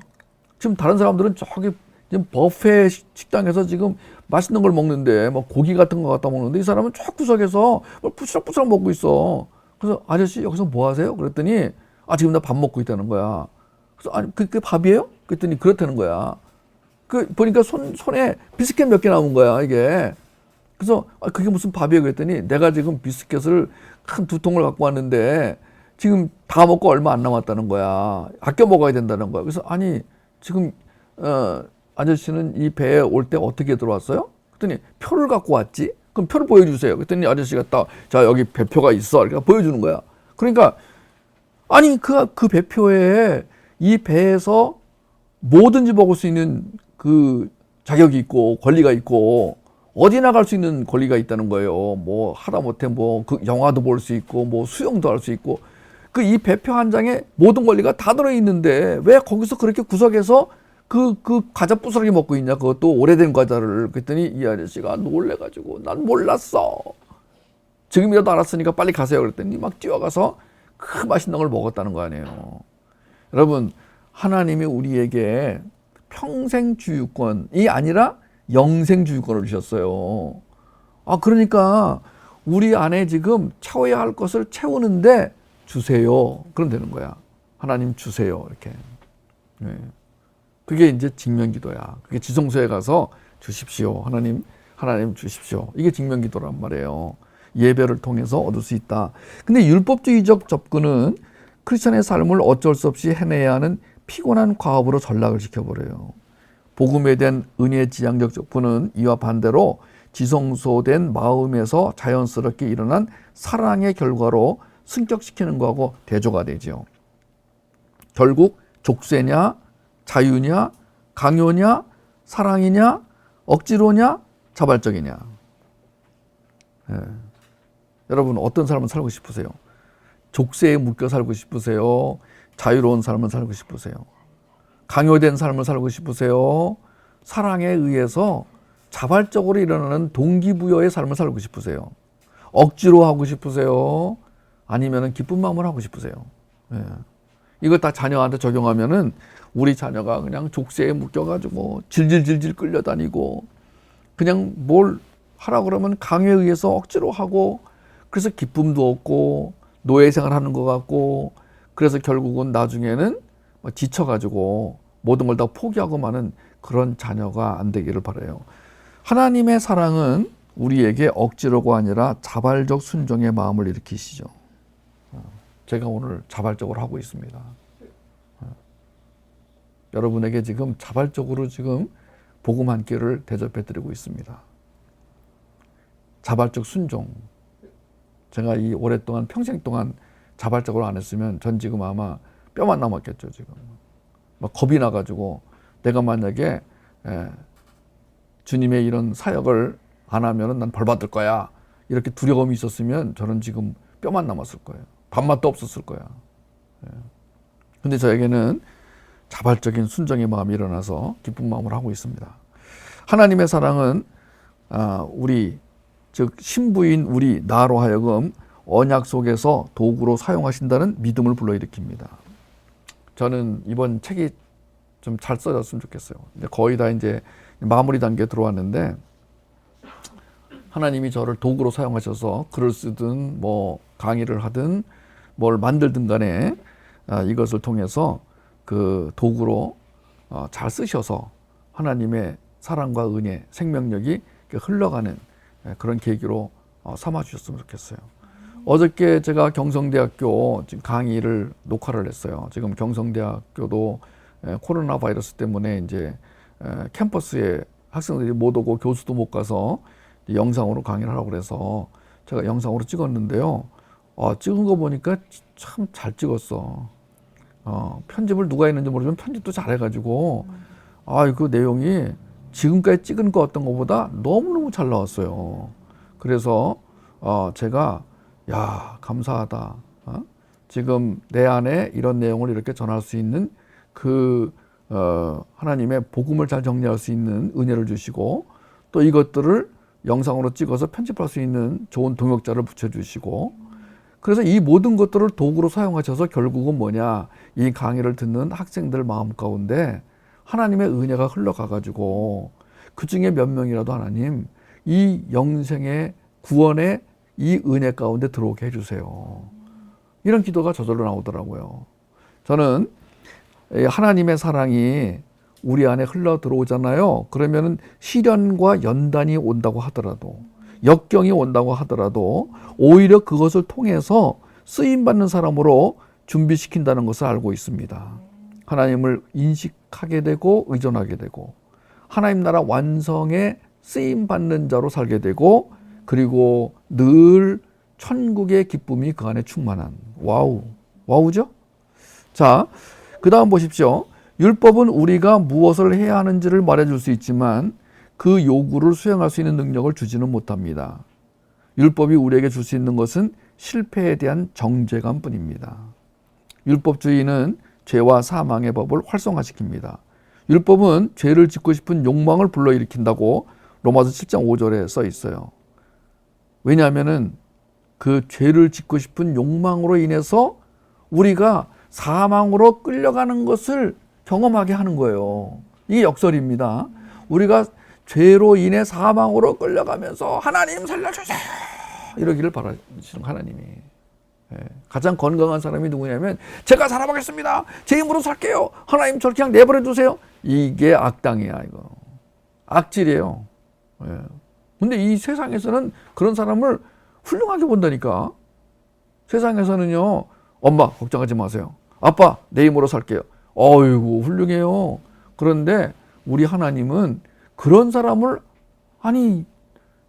지금 다른 사람들은 저기 지금 버페 식당에서 지금 맛있는 걸 먹는데 뭐 고기 같은 거 갖다 먹는데 이 사람은 저 구석에서 뭘 부스럭부스럭 먹고 있어. 그래서 아저씨 여기서 뭐 하세요? 그랬더니 지금 나 밥 먹고 있다는 거야. 그래서 아니 그게 밥이에요? 그랬더니 그렇다는 거야. 그 보니까 손에 비스켓 몇 개 남은 거야 이게. 그래서 그게 무슨 밥이에요? 그랬더니 내가 지금 비스켓을 한 2통을 갖고 왔는데 지금 다 먹고 얼마 안 남았다는 거야. 아껴 먹어야 된다는 거야. 그래서 아니 지금 아저씨는 이 배에 올 때 어떻게 들어왔어요? 그랬더니 표를 갖고 왔지. 그럼 표를 보여주세요. 그랬더니 아저씨가 자 여기 배표가 있어. 그러니까 보여주는 거야. 그러니까 아니 그 배표에 이 배에서 뭐든지 먹을 수 있는 그 자격이 있고 권리가 있고 어디 나갈 수 있는 권리가 있다는 거예요. 뭐 하다못해 뭐 그 영화도 볼 수 있고 뭐 수영도 할 수 있고 그 이 배표 한 장에 모든 권리가 다 들어 있는데 왜 거기서 그렇게 구석에서 그 과자 부스러기 먹고 있냐? 그것도 오래된 과자를. 그랬더니 이 아저씨가 놀래가지고 난 몰랐어. 지금이라도 알았으니까 빨리 가세요. 그랬더니 막 뛰어가서 그 맛있는 걸 먹었다는 거 아니에요. 여러분 하나님이 우리에게 평생 주유권이 아니라 영생 주유권을 주셨어요. 그러니까 우리 안에 지금 채워야 할 것을 채우는데 주세요. 그럼 되는 거야. 하나님 주세요. 이렇게. 네. 그게 이제 직면기도야. 그게 지성소에 가서 주십시오. 하나님 주십시오. 이게 직면기도란 말이에요. 예배를 통해서 얻을 수 있다. 근데 율법주의적 접근은 크리스천의 삶을 어쩔 수 없이 해내야 하는 피곤한 과업으로 전락을 시켜버려요. 복음에 대한 은혜 지향적 접근은 이와 반대로 지성소된 마음에서 자연스럽게 일어난 사랑의 결과로 승격시키는 거하고 대조가 되죠. 결국 족쇄냐, 자유냐, 강요냐, 사랑이냐, 억지로냐, 자발적이냐. 여러분 어떤 삶을 살고 싶으세요? 족쇄에 묶여 살고 싶으세요? 자유로운 삶을 살고 싶으세요? 강요된 삶을 살고 싶으세요? 사랑에 의해서 자발적으로 일어나는 동기부여의 삶을 살고 싶으세요? 억지로 하고 싶으세요? 아니면 기쁜 마음을 하고 싶으세요? 이거 다 자녀한테 적용하면은 우리 자녀가 그냥 족쇄에 묶여가지고 질질질질 끌려다니고 그냥 뭘 하라 그러면 강요에 의해서 억지로 하고 그래서 기쁨도 없고 노예생활 하는 것 같고 그래서 결국은 나중에는 지쳐가지고 모든 걸 다 포기하고 마는 그런 자녀가 안 되기를 바라요. 하나님의 사랑은 우리에게 억지로가 아니라 자발적 순종의 마음을 일으키시죠. 제가 오늘 자발적으로 하고 있습니다. 여러분에게 지금 자발적으로 지금 복음 한 끼를 대접해 드리고 있습니다. 자발적 순종. 제가 이 오랫동안 평생 동안 자발적으로 안 했으면 전 지금 아마 뼈만 남았겠죠. 지금 막 겁이 나가지고 내가 만약에 주님의 이런 사역을 안 하면은 난 벌 받을 거야 이렇게 두려움이 있었으면 저는 지금 뼈만 남았을 거예요. 밥맛도 없었을 거야. 근데 저에게는 자발적인 순종의 마음이 일어나서 기쁜 마음을 하고 있습니다. 하나님의 사랑은 우리 즉 신부인 우리 나로 하여금 언약 속에서 도구로 사용하신다는 믿음을 불러일으킵니다. 저는 이번 책이 좀 잘 써졌으면 좋겠어요. 근데 거의 다 이제 마무리 단계에 들어왔는데 하나님이 저를 도구로 사용하셔서 글을 쓰든 뭐 강의를 하든 뭘 만들든 간에 이것을 통해서 그 도구로 잘 쓰셔서 하나님의 사랑과 은혜, 생명력이 흘러가는 그런 계기로 삼아 주셨으면 좋겠어요. 어저께 제가 경성대학교 지금 강의를 녹화를 했어요. 지금 경성대학교도 코로나 바이러스 때문에 이제 캠퍼스에 학생들이 못 오고 교수도 못 가서 영상으로 강의를 하라고 그래서 제가 영상으로 찍었는데요. 찍은 거 보니까 참 잘 찍었어. 편집을 누가 했는지 모르지만 편집도 잘해가지고 그 내용이 지금까지 찍은 거 어떤 것보다 너무너무 잘 나왔어요. 그래서 제가 감사하다. 지금 내 안에 이런 내용을 이렇게 전할 수 있는 하나님의 복음을 잘 정리할 수 있는 은혜를 주시고 또 이것들을 영상으로 찍어서 편집할 수 있는 좋은 동역자를 붙여주시고 그래서 이 모든 것들을 도구로 사용하셔서 결국은 뭐냐, 이 강의를 듣는 학생들 마음 가운데 하나님의 은혜가 흘러가가지고 그 중에 몇 명이라도 하나님 이 영생의 구원의 이 은혜 가운데 들어오게 해주세요. 이런 기도가 저절로 나오더라고요. 저는 하나님의 사랑이 우리 안에 흘러 들어오잖아요. 그러면은 시련과 연단이 온다고 하더라도, 역경이 온다고 하더라도 오히려 그것을 통해서 쓰임받는 사람으로 준비시킨다는 것을 알고 있습니다. 하나님을 인식하게 되고 의존하게 되고 하나님 나라 완성에 쓰임받는 자로 살게 되고 그리고 늘 천국의 기쁨이 그 안에 충만한 와우죠? 자, 그 다음 보십시오. 율법은 우리가 무엇을 해야 하는지를 말해줄 수 있지만 그 요구를 수행할 수 있는 능력을 주지는 못합니다. 율법이 우리에게 줄 수 있는 것은 실패에 대한 정죄감 뿐입니다. 율법주의는 죄와 사망의 법을 활성화시킵니다. 율법은 죄를 짓고 싶은 욕망을 불러일으킨다고 로마서 7장 5절에 써 있어요. 왜냐하면은 그 죄를 짓고 싶은 욕망으로 인해서 우리가 사망으로 끌려가는 것을 경험하게 하는 거예요. 이게 역설입니다. 우리가 죄로 인해 사망으로 끌려가면서 하나님 살려주세요 이러기를 바라시는 하나님이. 가장 건강한 사람이 누구냐면 제가 살아보겠습니다. 제 힘으로 살게요. 하나님 저를 그냥 내버려 두세요. 이게 악당이야. 이거 악질이에요. 근데 이 세상에서는 그런 사람을 훌륭하게 본다니까. 세상에서는요, 엄마 걱정하지 마세요. 아빠 내 힘으로 살게요. 어이구 훌륭해요. 그런데 우리 하나님은 그런 사람을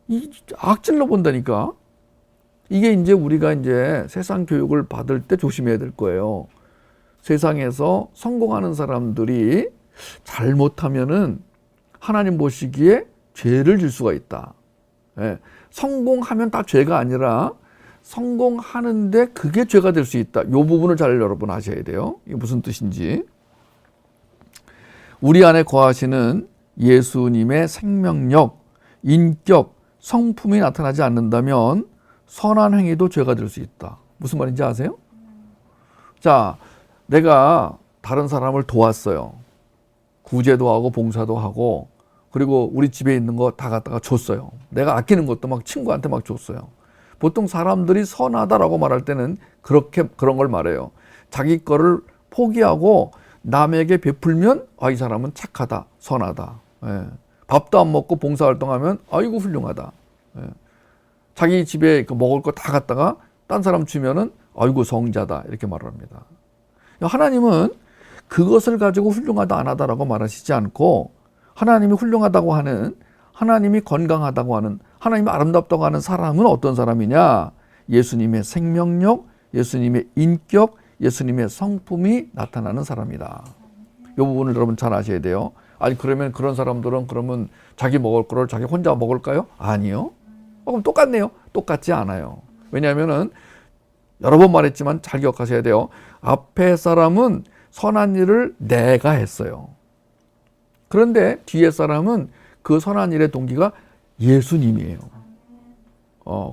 이 악질로 본다니까. 이게 이제 우리가 이제 세상 교육을 받을 때 조심해야 될 거예요. 세상에서 성공하는 사람들이 잘못하면은 하나님 보시기에 죄를 질 수가 있다. 성공하면 다 죄가 아니라 성공하는데 그게 죄가 될 수 있다. 이 부분을 잘 여러분 아셔야 돼요. 이게 무슨 뜻인지. 우리 안에 거하시는 예수님의 생명력, 인격, 성품이 나타나지 않는다면 선한 행위도 죄가 될 수 있다. 무슨 말인지 아세요? 자, 내가 다른 사람을 도왔어요. 구제도 하고 봉사도 하고 그리고 우리 집에 있는 거 다 갖다가 줬어요. 내가 아끼는 것도 막 친구한테 막 줬어요. 보통 사람들이 선하다라고 말할 때는 그런 걸 말해요. 자기 거를 포기하고 남에게 베풀면 이 사람은 착하다, 선하다. 밥도 안 먹고 봉사활동하면 아이고 훌륭하다. 자기 집에 먹을 거 다 갖다가 딴 사람 주면은 아이고 성자다 이렇게 말을 합니다. 하나님은 그것을 가지고 훌륭하다 안 하다라고 말하시지 않고 하나님이 훌륭하다고 하는, 하나님이 건강하다고 하는, 하나님이 아름답다고 하는 사람은 어떤 사람이냐? 예수님의 생명력, 예수님의 인격, 예수님의 성품이 나타나는 사람이다. 이 부분을 여러분 잘 아셔야 돼요. 아니 그러면 그런 사람들은 그러면 자기 먹을 거를 자기 혼자 먹을까요? 아니요. 그럼 똑같네요. 똑같지 않아요. 왜냐하면은 여러 번 말했지만 잘 기억하셔야 돼요. 앞에 사람은 선한 일을 내가 했어요. 그런데 뒤에 사람은 그 선한 일의 동기가 예수님이에요.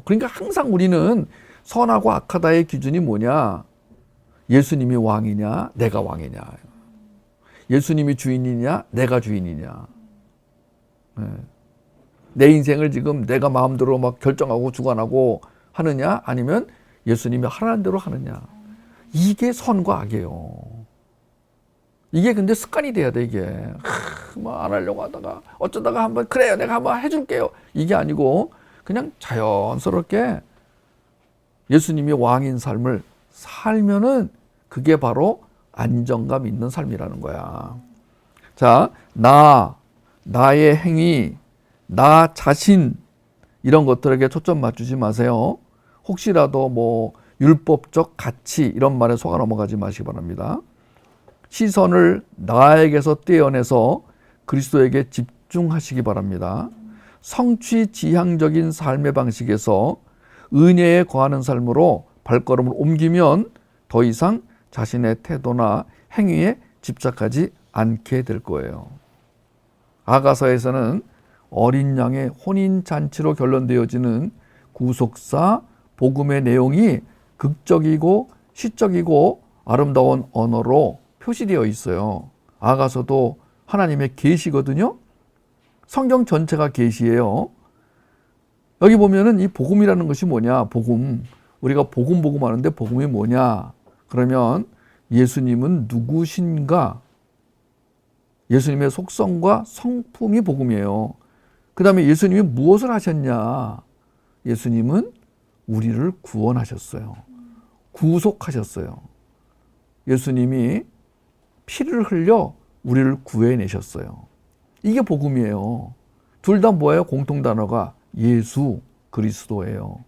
그러니까 항상 우리는 선하고 악하다의 기준이 뭐냐? 예수님이 왕이냐, 내가 왕이냐. 예수님이 주인이냐, 내가 주인이냐. 내 인생을 지금 내가 마음대로 막 결정하고 주관하고 하느냐, 아니면 예수님이 하라는 대로 하느냐. 이게 선과 악이에요. 이게 근데 습관이 돼야 돼, 이게. 뭐 안 하려고 하다가 어쩌다가 한번 그래요 내가 한번 해줄게요 이게 아니고 그냥 자연스럽게 예수님이 왕인 삶을 살면은 그게 바로 안정감 있는 삶이라는 거야. 자, 나의 행위, 나 자신 이런 것들에게 초점 맞추지 마세요. 혹시라도 뭐 율법적 가치 이런 말에 속아 넘어가지 마시기 바랍니다. 시선을 나에게서 떼어내서 그리스도에게 집중하시기 바랍니다. 성취지향적인 삶의 방식에서 은혜에 거하는 삶으로 발걸음을 옮기면 더 이상 자신의 태도나 행위에 집착하지 않게 될 거예요. 아가서에서는 어린 양의 혼인잔치로 결론되어지는 구속사 복음의 내용이 극적이고 시적이고 아름다운 언어로 표시되어 있어요. 아가서도 하나님의 계시거든요. 성경 전체가 계시예요. 여기 보면은 이 복음이라는 것이 뭐냐? 복음. 우리가 복음 하는데 복음이 뭐냐? 그러면 예수님은 누구신가? 예수님의 속성과 성품이 복음이에요. 그 다음에 예수님이 무엇을 하셨냐? 예수님은 우리를 구원하셨어요. 구속하셨어요. 예수님이 피를 흘려 우리를 구해내셨어요. 이게 복음이에요. 둘 다 뭐예요? 공통 단어가 예수 그리스도예요.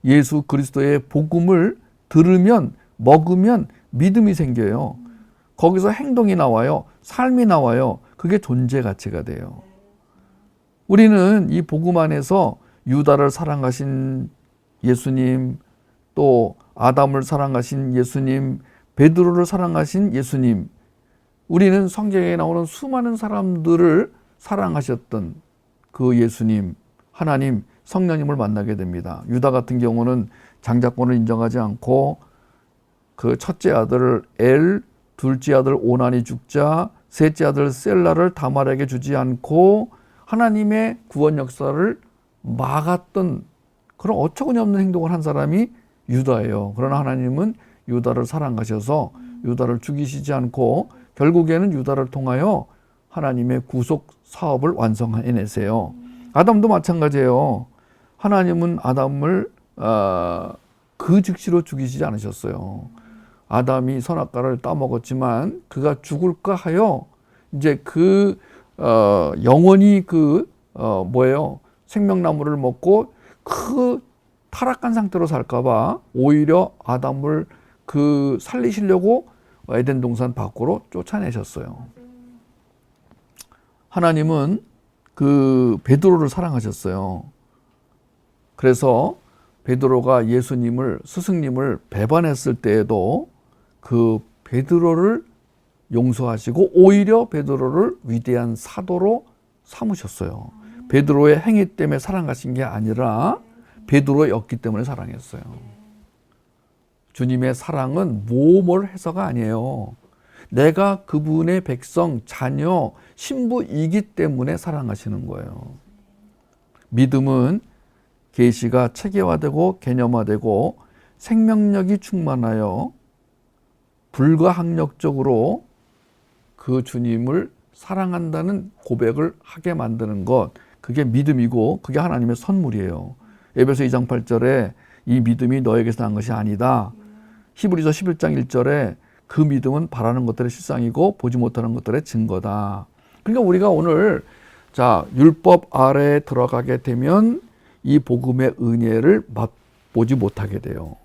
예수 그리스도의 복음을 들으면 먹으면 믿음이 생겨요. 거기서 행동이 나와요. 삶이 나와요. 그게 존재 가치가 돼요. 우리는 이 복음 안에서 유다를 사랑하신 예수님, 또 아담을 사랑하신 예수님, 베드로를 사랑하신 예수님, 우리는 성경에 나오는 수많은 사람들을 사랑하셨던 그 예수님, 하나님, 성령님을 만나게 됩니다. 유다 같은 경우는 장자권을 인정하지 않고 그 첫째 아들 엘, 둘째 아들 오난이 죽자, 셋째 아들 셀라를 다말에게 주지 않고 하나님의 구원 역사를 막았던 그런 어처구니 없는 행동을 한 사람이 유다예요. 그러나 하나님은 유다를 사랑하셔서 유다를 죽이시지 않고 결국에는 유다를 통하여 하나님의 구속 사업을 완성해내세요. 아담도 마찬가지예요. 하나님은 아담을 그 즉시로 죽이시지 않으셨어요. 아담이 선악과를 따먹었지만 그가 죽을까 하여 이제 영원히 생명나무를 먹고 그 타락한 상태로 살까봐 오히려 아담을 살리시려고 에덴 동산 밖으로 쫓아내셨어요. 하나님은 베드로를 사랑하셨어요. 그래서 베드로가 스승님을 배반했을 때에도 그 베드로를 용서하시고 오히려 베드로를 위대한 사도로 삼으셨어요. 베드로의 행위 때문에 사랑하신 게 아니라 베드로였기 때문에 사랑했어요. 주님의 사랑은 모험을 해서가 아니에요. 내가 그분의 백성, 자녀, 신부이기 때문에 사랑하시는 거예요. 믿음은 계시가 체계화되고 개념화되고 생명력이 충만하여 불가항력적으로 그 주님을 사랑한다는 고백을 하게 만드는 것, 그게 믿음이고 그게 하나님의 선물이에요. 에베소 2장 8절에 이 믿음이 너에게서 난 것이 아니다. 히브리서 11장 1절에 그 믿음은 바라는 것들의 실상이고 보지 못하는 것들의 증거다. 그러니까 우리가 오늘 율법 아래에 들어가게 되면 이 복음의 은혜를 맛보지 못하게 돼요.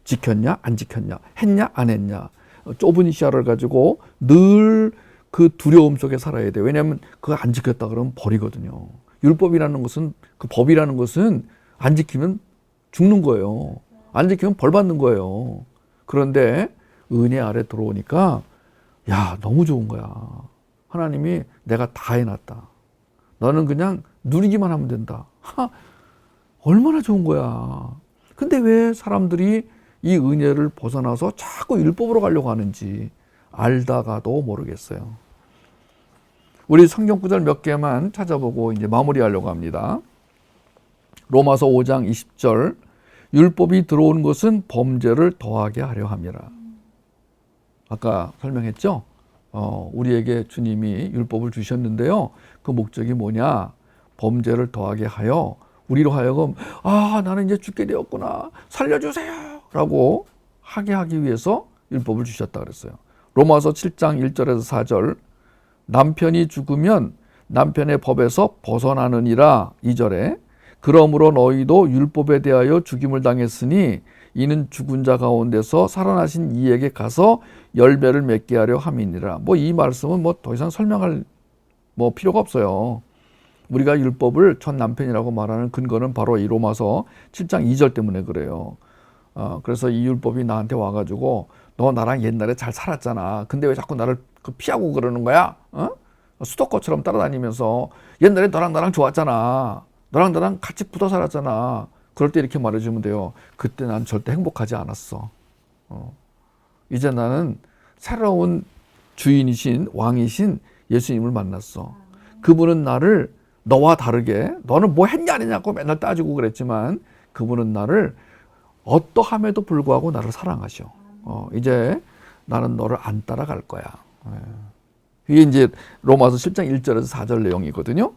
지켰냐 안 지켰냐, 했냐 안 했냐, 좁은 시야를 가지고 늘 그 두려움 속에 살아야 돼요. 왜냐하면 그거 안 지켰다 그러면 벌이거든요. 율법이라는 것은, 그 법이라는 것은 안 지키면 죽는 거예요. 안 지키면 벌 받는 거예요. 그런데 은혜 아래 들어오니까 너무 좋은 거야. 하나님이 내가 다 해놨다. 너는 그냥 누리기만 하면 된다. 얼마나 좋은 거야. 근데 왜 사람들이 이 은혜를 벗어나서 자꾸 율법으로 가려고 하는지 알다가도 모르겠어요. 우리 성경 구절 몇 개만 찾아보고 이제 마무리하려고 합니다. 로마서 5장 20절, 율법이 들어온 것은 범죄를 더하게 하려 함이라. 아까 설명했죠? 우리에게 주님이 율법을 주셨는데요. 그 목적이 뭐냐? 범죄를 더하게 하여 우리로 하여금 나는 이제 죽게 되었구나. 살려주세요. 라고 하기 위해서 율법을 주셨다 그랬어요. 로마서 7장 1절에서 4절 남편이 죽으면 남편의 법에서 벗어나느니라 2절에 그러므로 너희도 율법에 대하여 죽임을 당했으니 이는 죽은 자 가운데서 살아나신 이에게 가서 열매를 맺게 하려 함이니라. 이 말씀은 더 이상 설명할 필요가 없어요. 우리가 율법을 전 남편이라고 말하는 근거는 바로 이 로마서 7장 2절 때문에 그래요. 그래서 이 율법이 나한테 와가지고 너 나랑 옛날에 잘 살았잖아. 근데 왜 자꾸 나를 피하고 그러는 거야? 스토커처럼 따라다니면서 옛날에 너랑 나랑 좋았잖아. 너랑 나랑 같이 붙어 살았잖아. 그럴 때 이렇게 말해주면 돼요. 그때 난 절대 행복하지 않았어. 이제 나는 새로운 주인이신 왕이신 예수님을 만났어. 그분은 나를 너와 다르게 너는 뭐 했냐 안 했냐고 맨날 따지고 그랬지만 그분은 나를 어떠함에도 불구하고 나를 사랑하셔. 이제 나는 너를 안 따라갈 거야. 이게 이제 로마서 7장 1절에서 4절 내용이거든요.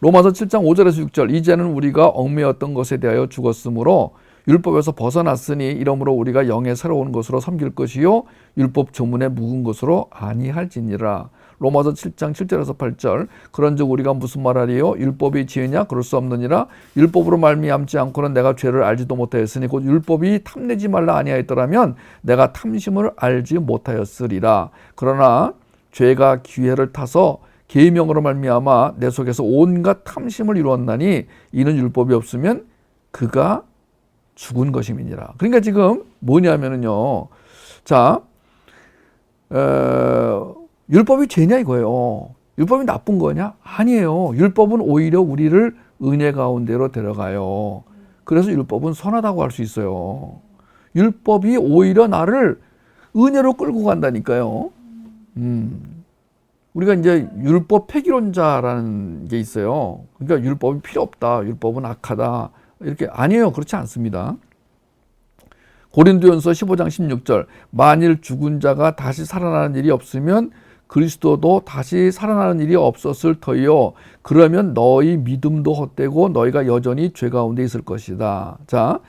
로마서 7장 5절에서 6절 이제는 우리가 얽매였던 것에 대하여 죽었으므로 율법에서 벗어났으니 이러므로 우리가 영의 새로운 것으로 섬길 것이요 율법 조문에 묵은 것으로 아니할지니라. 로마서 7장 7절에서 8절 그런즉 우리가 무슨 말하리요? 율법이 지으냐? 그럴 수 없느니라. 율법으로 말미암지 않고는 내가 죄를 알지도 못하였으니 곧 율법이 탐내지 말라 아니하였더라면 내가 탐심을 알지 못하였으리라. 그러나 죄가 기회를 타서 계명으로 말미암아 내 속에서 온갖 탐심을 이루었나니 이는 율법이 없으면 그가 죽은 것임이니라. 그러니까 지금 뭐냐면은요. 자, 율법이 죄냐 이거예요. 율법이 나쁜 거냐? 아니에요. 율법은 오히려 우리를 은혜 가운데로 데려가요. 그래서 율법은 선하다고 할 수 있어요. 율법이 오히려 나를 은혜로 끌고 간다니까요. 우리가 이제 율법 폐기론자라는 게 있어요. 그러니까 율법이 필요 없다. 율법은 악하다. 이렇게 아니에요. 그렇지 않습니다. 고린도전서 15장 16절 만일 죽은 자가 다시 살아나는 일이 없으면 그리스도도 다시 살아나는 일이 없었을 터이요 그러면 너희 믿음도 헛되고 너희가 여전히 죄 가운데 있을 것이다. 자,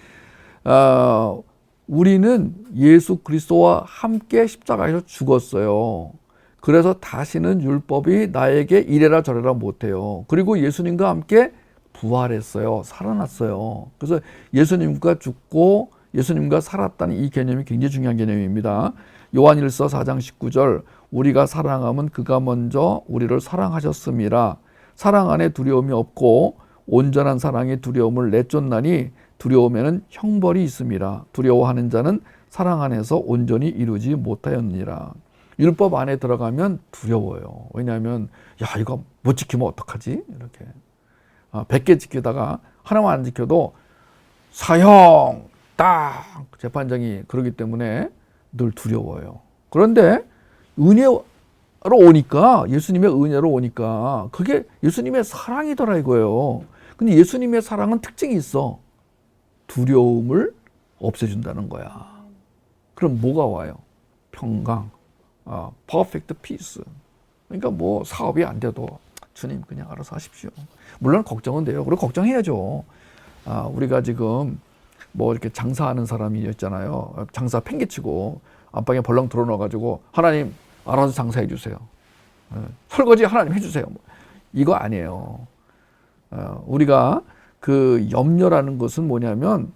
우리는 예수 그리스도와 함께 십자가에서 죽었어요. 그래서 다시는 율법이 나에게 이래라 저래라 못해요. 그리고 예수님과 함께 부활했어요. 살아났어요. 그래서 예수님과 죽고 예수님과 살았다는 이 개념이 굉장히 중요한 개념입니다. 요한일서 4장 19절 우리가 사랑하면 그가 먼저 우리를 사랑하셨음이라. 사랑 안에 두려움이 없고 온전한 사랑이 두려움을 내쫓나니 두려움에는 형벌이 있음이라. 두려워하는 자는 사랑 안에서 온전히 이루지 못하였느니라. 율법 안에 들어가면 두려워요. 왜냐하면 이거 못 지키면 어떡하지? 이렇게 100개 지키다가 하나만 안 지켜도 사형 딱 재판장이 그러기 때문에 늘 두려워요. 그런데 은혜로 오니까 예수님의 은혜로 오니까 그게 예수님의 사랑이더라 이거예요. 근데 예수님의 사랑은 특징이 있어. 두려움을 없애준다는 거야. 그럼 뭐가 와요? 평강, perfect peace. 그러니까 사업이 안 돼도 주님 그냥 알아서 하십시오. 물론 걱정은 돼요. 그리고 걱정해야죠. 우리가 지금 이렇게 장사하는 사람이 있잖아요. 장사 팽개치고 안방에 벌렁 들어넣어가지고 하나님 알아서 장사해 주세요. 설거지 하나님 해주세요. 이거 아니에요. 우리가 그 염려라는 것은 뭐냐면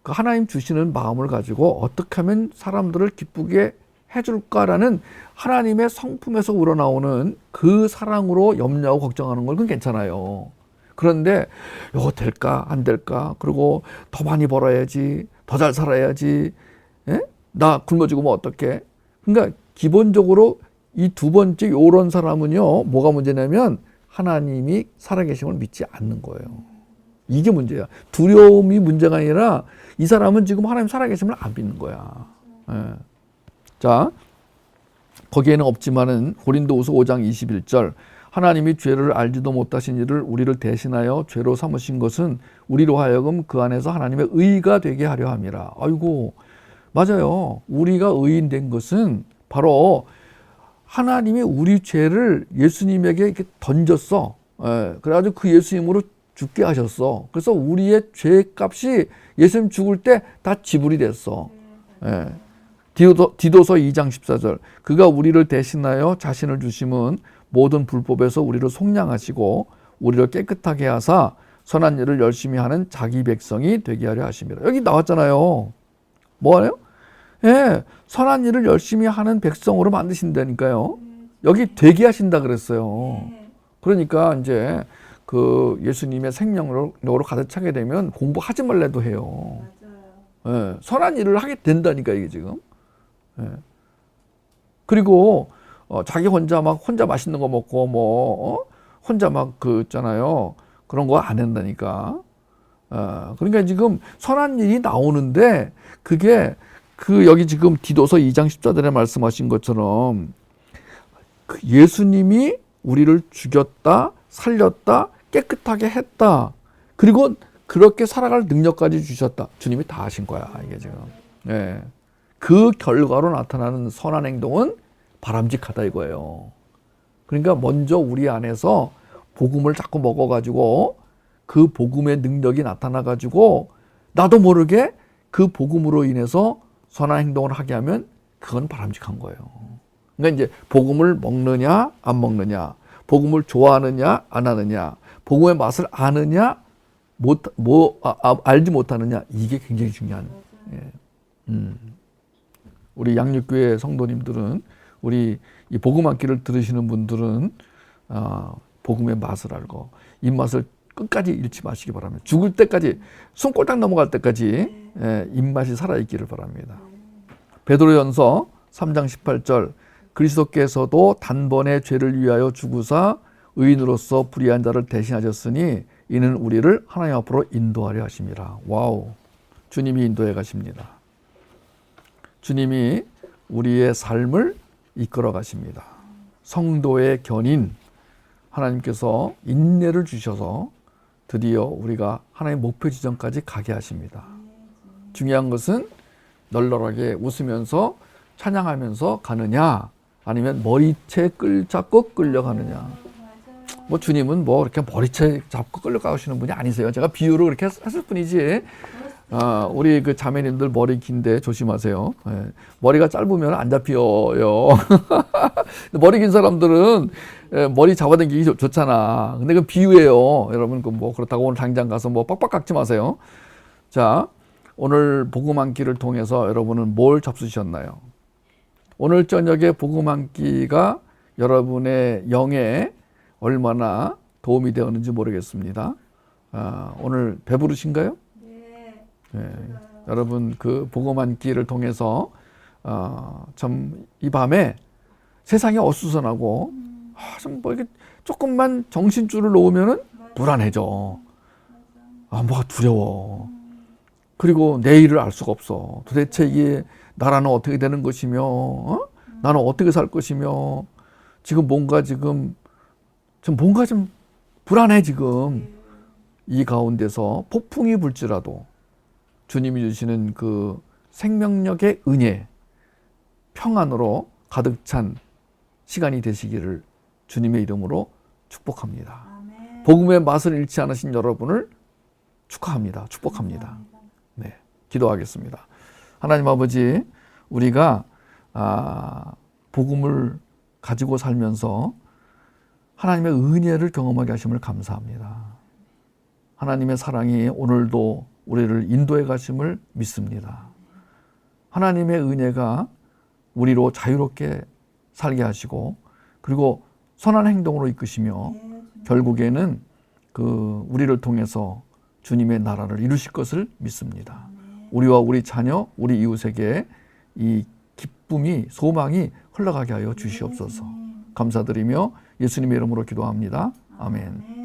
그 하나님 주시는 마음을 가지고 어떻게 하면 사람들을 기쁘게 해줄까라는 하나님의 성품에서 우러나오는 그 사랑으로 염려하고 걱정하는 건 그건 괜찮아요. 그런데 이거 될까 안 될까 그리고 더 많이 벌어야지 더 잘 살아야지 나 굶어 죽으면 어떡해. 그러니까 기본적으로 이 두 번째 요런 사람은요 뭐가 문제냐면 하나님이 살아계심을 믿지 않는 거예요. 이게 문제야. 두려움이 문제가 아니라 이 사람은 지금 하나님 살아계심을 안 믿는 거야. 자, 거기에는 없지만은 고린도후서 5장 21절 하나님이 죄를 알지도 못하신 이를 우리를 대신하여 죄로 삼으신 것은 우리로 하여금 그 안에서 하나님의 의가 되게 하려 함이라. 아이고 맞아요. 우리가 의인된 것은 바로 하나님이 우리 죄를 예수님에게 이렇게 던졌어. 예, 그래가지고 그 예수님으로 죽게 하셨어. 그래서 우리의 죄값이 예수님 죽을 때 다 지불이 됐어. 예. 디도서 2장 14절. 그가 우리를 대신하여 자신을 주심은 모든 불법에서 우리를 속량하시고 우리를 깨끗하게 하사 선한 일을 열심히 하는 자기 백성이 되게 하려 하심이라. 여기 나왔잖아요. 뭐 하래요? 예, 선한 일을 열심히 하는 백성으로 만드신다니까요. 여기 되게 하신다 그랬어요. 그러니까 이제 그 예수님의 생명력으로 가득 차게 되면 공부하지 말래도 해요. 예, 선한 일을 하게 된다니까 이게 지금. 예. 그리고 자기 혼자 맛있는 거 먹고 혼자 있잖아요. 그런 거 안 한다니까. 그러니까 지금 선한 일이 나오는데 그게 여기 지금 디도서 2장 14절에 말씀하신 것처럼 그 예수님이 우리를 죽였다, 살렸다, 깨끗하게 했다. 그리고 그렇게 살아갈 능력까지 주셨다. 주님이 다 하신 거야, 이게 지금. 예. 그 결과로 나타나는 선한 행동은 바람직하다 이거예요. 그러니까 먼저 우리 안에서 복음을 자꾸 먹어가지고 그 복음의 능력이 나타나가지고 나도 모르게 그 복음으로 인해서 선한 행동을 하게 하면 그건 바람직한 거예요. 그러니까 이제 복음을 먹느냐 안 먹느냐, 복음을 좋아하느냐 안 하느냐, 복음의 맛을 아느냐 알지 못하느냐, 이게 굉장히 중요한. 예. 우리 양육교회 성도님들은, 우리 이 복음 학기를 들으시는 분들은 복음의 맛을 알고 입맛을 끝까지 잃지 마시기 바랍니다. 죽을 때까지, 손꼴딱 넘어갈 때까지 입맛이 살아있기를 바랍니다. 베드로전서 3장 18절. 그리스도께서도 단번에 죄를 위하여 죽으사 의인으로서 불의한 자를 대신하셨으니 이는 우리를 하나님 앞으로 인도하려 하심이라. 와우, 주님이 인도해 가십니다. 주님이 우리의 삶을 이끌어 가십니다. 성도의 견인, 하나님께서 인내를 주셔서 드디어 우리가 하나님의 목표 지점까지 가게 하십니다. 중요한 것은 널널하게 웃으면서 찬양하면서 가느냐, 아니면 머리채 잡고 끌려가느냐. 주님은 이렇게 머리채 잡고 끌려가시는 분이 아니세요. 제가 비유를 그렇게 했을 뿐이지. 우리 그 자매님들 머리 긴데 조심하세요. 예. 머리가 짧으면 안 잡혀요. 머리 긴 사람들은 머리 잡아당기기 좋잖아. 근데 그 비유예요. 여러분 그렇다고 오늘 당장 가서 빡빡 깎지 마세요. 자, 오늘 복음 한 끼를 통해서 여러분은 뭘 잡수셨나요? 오늘 저녁에 복음 한 끼가 여러분의 영에 얼마나 도움이 되었는지 모르겠습니다. 오늘 배부르신가요? 네. 여러분 그 복음 한 끼를 통해서 참 이 밤에 세상이 어수선하고 좀 이렇게 조금만 정신줄을 놓으면은 불안해져. 뭐가 두려워. 그리고 내일을 알 수가 없어. 도대체 이게 나라는 어떻게 되는 것이며, 나는 어떻게 살 것이며, 지금 뭔가 좀 불안해 지금. 이 가운데서 폭풍이 불지라도 주님이 주시는 그 생명력의 은혜, 평안으로 가득 찬 시간이 되시기를 주님의 이름으로 축복합니다. 아멘. 복음의 맛을 잃지 않으신 여러분을 축하합니다. 축복합니다. 네, 기도하겠습니다. 하나님 아버지, 우리가 복음을 가지고 살면서 하나님의 은혜를 경험하게 하심을 감사합니다. 하나님의 사랑이 오늘도 우리를 인도해 가심을 믿습니다. 하나님의 은혜가 우리로 자유롭게 살게 하시고, 그리고 선한 행동으로 이끄시며 결국에는 우리를 통해서 주님의 나라를 이루실 것을 믿습니다. 우리와 우리 자녀, 우리 이웃에게 이 기쁨이, 소망이 흘러가게 하여 주시옵소서. 감사드리며 예수님의 이름으로 기도합니다. 아멘.